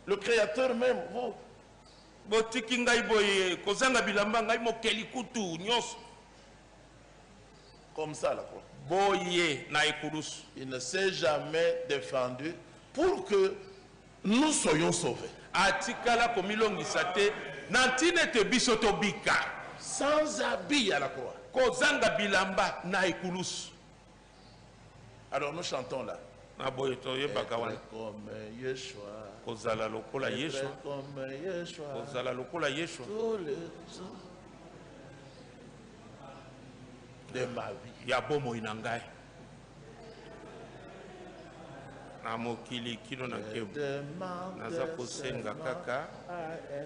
Speaker 1: le créateur même, vous.
Speaker 2: Botiki ngai boye kozanga bilamba ngai mokeli kutu nyos.
Speaker 1: Comme ça, la croix.
Speaker 2: Boye na ekulusu.
Speaker 1: Il ne s'est jamais défendu pour que nous soyons sauvés.
Speaker 2: Atikala ko milongisa te nantine te biso to bika.
Speaker 1: Sans habit à la croix.
Speaker 2: Kozanga bilamba na ekulusu.
Speaker 1: Alors nous chantons là.
Speaker 2: Na boye to yebaka wana.
Speaker 1: Comme Yeshua.
Speaker 2: Kozala lokola Yeshua.
Speaker 1: Comme Yeshua.
Speaker 2: Kozala lokola Yeshua.
Speaker 1: Tous les jours de ma vie.
Speaker 2: Ya bomo inangai. Na mokili kino na kebu. Naza kosenga kaka.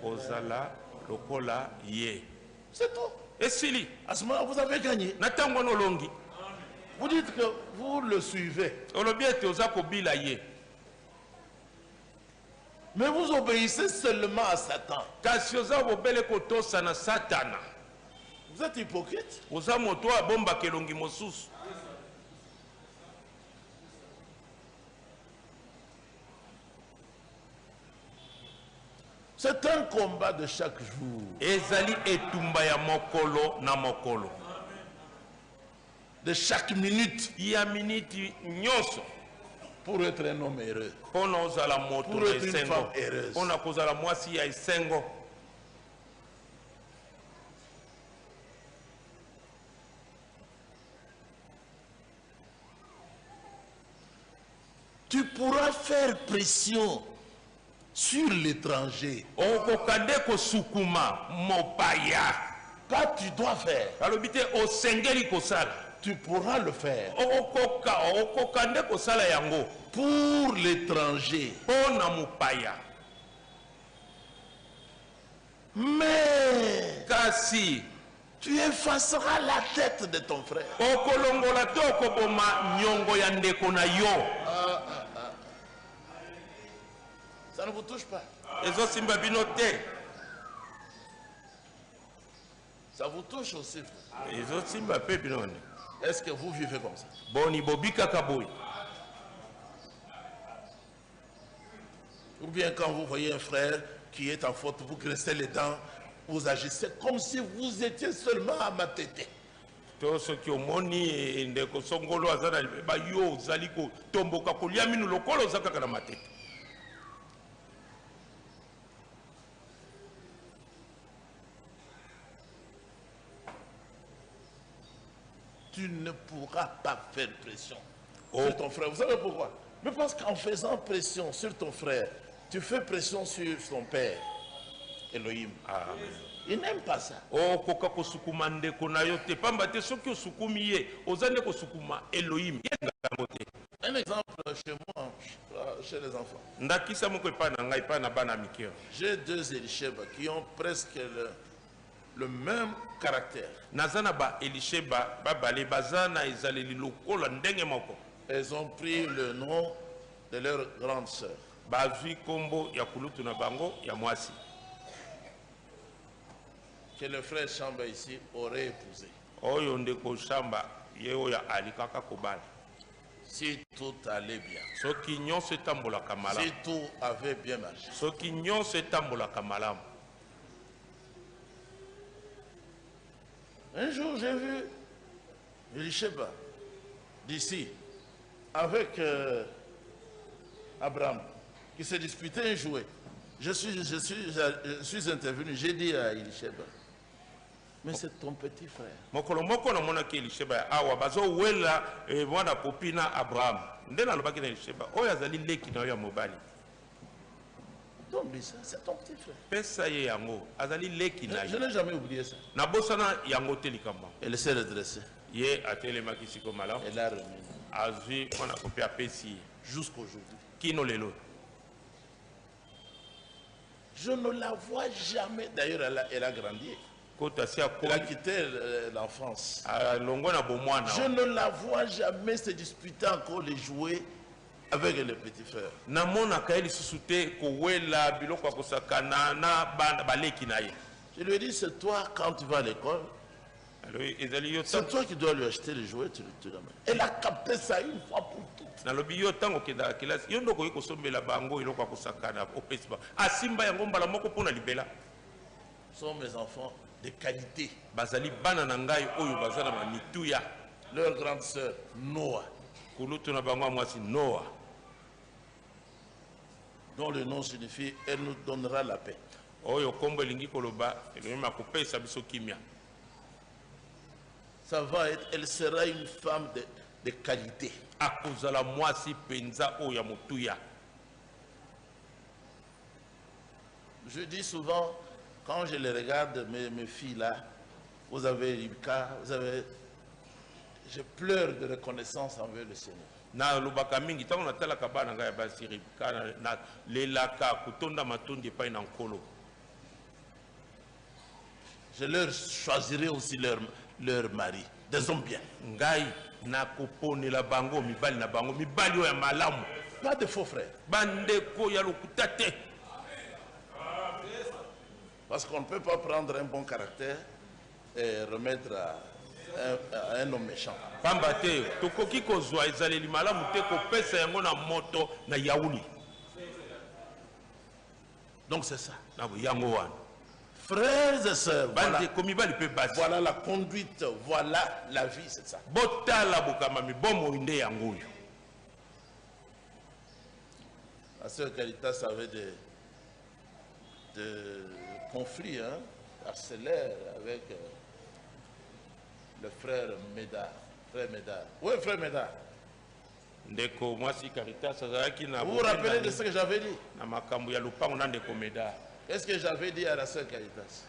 Speaker 2: Kozala lokola ye.
Speaker 1: C'est tout.
Speaker 2: Et Sili.
Speaker 1: À ce moment, vous avez gagné.
Speaker 2: Natango no longi.
Speaker 1: Vous dites que vous le suivez. Mais vous obéissez seulement à Satan. Vous êtes hypocrite. C'est un combat de chaque jour. De chaque minute. Pour être un homme heureux. Pour être une femme heureuse. Tu pourras faire pression sur l'étranger. Pas tu dois faire. Tu pourras le faire pour l'étranger. Mais tu effaceras la tête de ton frère. Ça ne vous touche pas. Ça vous touche aussi. Est-ce que vous vivez comme ça? Ou bien quand vous voyez un frère qui est en faute, vous graissez les dents, vous agissez comme si vous étiez seulement à ma tête. Tu ne pourras pas faire pression sur ton frère. Vous savez pourquoi? Mais parce qu'en faisant pression sur ton frère, tu fais pression sur son père, Elohim. Il n'aime pas ça. Un exemple chez moi, chez les enfants. J'ai deux Elisheba qui ont presque le même caractère. Elles ont pris le nom de leur grande sœur. Que le frère Chamba ici aurait épousé. Si tout allait bien. Si tout avait bien marché. Un jour, j'ai vu Elisheba d'ici avec Abraham qui se disputait un jouet. Je suis intervenu, j'ai dit à Elisheba, mais c'est ton petit frère. Donc, c'est ton petit frère. Je n'ai jamais oublié ça. Elle s'est redressée. Elle a remis. Jusqu'aujourd'hui. Je ne la vois jamais. D'ailleurs, elle a grandi. Elle a quitté l'enfance. Je ne la vois jamais se disputer encore les jouets avec les petits frères. Je lui ai dit, c'est toi, quand tu vas à l'école, c'est toi qui dois lui acheter les jouets, tu l'amènes. Elle a capté ça une fois pour toutes. Ce sont mes enfants de qualité. Leur grande sœur, Noah, dont le nom signifie « Elle nous donnera la paix ». Ça va être, elle sera une femme de qualité. Je dis souvent, quand je les regarde, mes filles là, vous avez Ribka, vous avez... Je pleure de reconnaissance envers le Seigneur. Je leur choisirai aussi leur mari, des hommes bien. Pas de faux frères. Parce qu'on ne peut pas prendre un bon caractère et remettre à un homme méchant. Donc c'est ça. Frères et sœurs, voilà la conduite, voilà la vie, c'est ça. La sœur Caritas avait des conflits, harcelaires avec le frère Médard. Frère Médard. Oui, frère Médard. Vous vous rappelez de ce que j'avais dit? Qu'est-ce que j'avais dit à la sœur Caritas?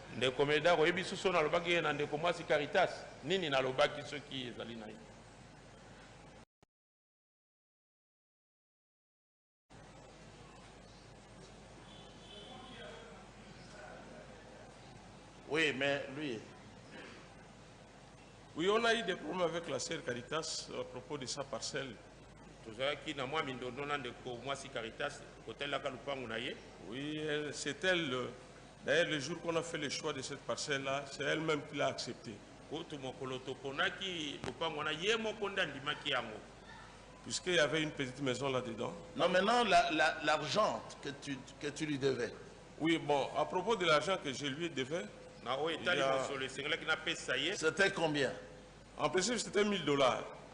Speaker 1: Oui, mais lui...
Speaker 10: Oui, on a eu des problèmes avec la sœur Caritas à propos de sa parcelle. Oui, c'est elle. D'ailleurs, le jour qu'on a fait le choix de cette parcelle-là, c'est elle-même qui l'a accepté. Puisqu'il y avait une petite maison là-dedans.
Speaker 1: Non, maintenant, l'argent que tu lui devais.
Speaker 10: Oui, bon, à propos de l'argent que je lui devais,
Speaker 1: c'était combien?
Speaker 10: En principe, c'était $1000.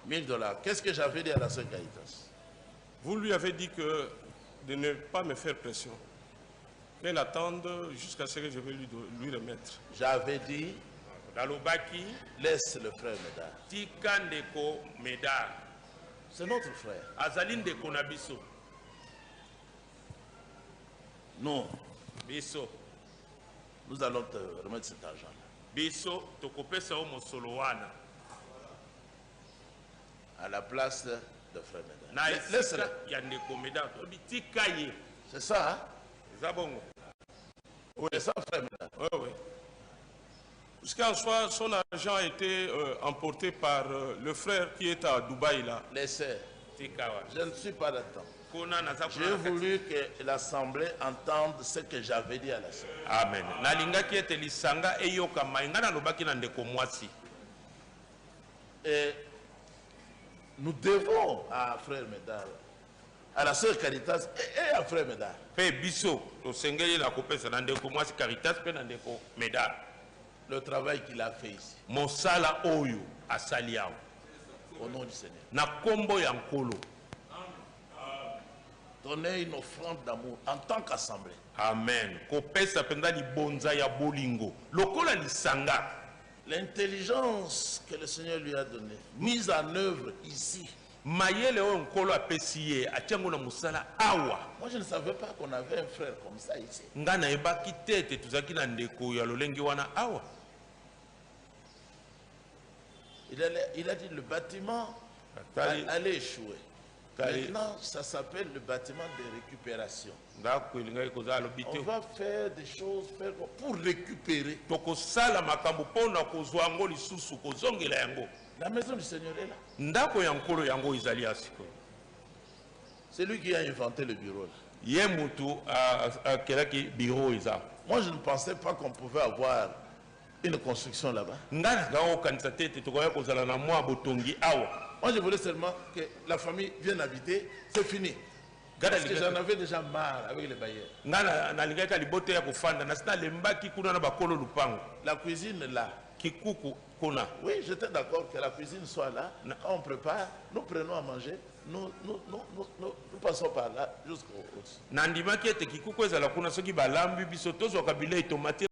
Speaker 1: $1000. Qu'est-ce que j'avais dit à la sœur Caritas?
Speaker 10: Vous lui avez dit que de ne pas me faire pression. Qu'elle attende jusqu'à ce que je vais lui remettre.
Speaker 1: J'avais dit, laisse le frère Médard. C'est notre frère. Non. Nous allons te remettre cet argent-là. À la place de frère Médard. Laisse-le. C'est ça, hein? Oui, c'est ça, frère Médard.
Speaker 10: Oui, oui. Puisqu'en soi, son argent a été emporté par le frère qui est à Dubaï là.
Speaker 1: Laissez. Je ne suis pas là-dedans. J'ai voulu que l'Assemblée entende ce que j'avais dit à la sœur.
Speaker 2: Amen.
Speaker 1: Et nous devons à frère Médard, à la sœur Caritas et à frère Médard. Le travail qu'il a fait ici. Au nom du Seigneur. Donner une offrande d'amour en tant qu'assemblée.
Speaker 2: Amen.
Speaker 1: L'intelligence que le Seigneur lui a donnée, mise en œuvre ici. Moi, je ne savais pas qu'on avait un frère comme ça ici. Il a dit le bâtiment allait échouer. Maintenant, ça s'appelle le bâtiment de récupération. On va faire des choses pour récupérer. La maison du Seigneur est là. C'est lui qui a inventé le bureau.
Speaker 2: Ye mutu akelaki bureau eza.
Speaker 1: Moi, je ne pensais pas qu'on pouvait avoir une construction là-bas.
Speaker 2: Nga na okanisa tete tokoya kozala na mwa botongi awa.
Speaker 1: Moi, je voulais seulement que la famille vienne habiter, c'est fini. Parce que j'en avais déjà marre avec les bailleurs.
Speaker 2: Nga na lingaka libote ya kufanda na sina lembaki kuna na bakolo lupango.
Speaker 1: La cuisine là.
Speaker 2: Kikuku kuna.
Speaker 1: Oui, j'étais d'accord que la cuisine soit là. Quand on prépare, nous prenons à manger, nous passons par là jusqu'au.
Speaker 2: Nandimaki ete kikuku ezala kuna soki balambi biso tozwa kabila tomate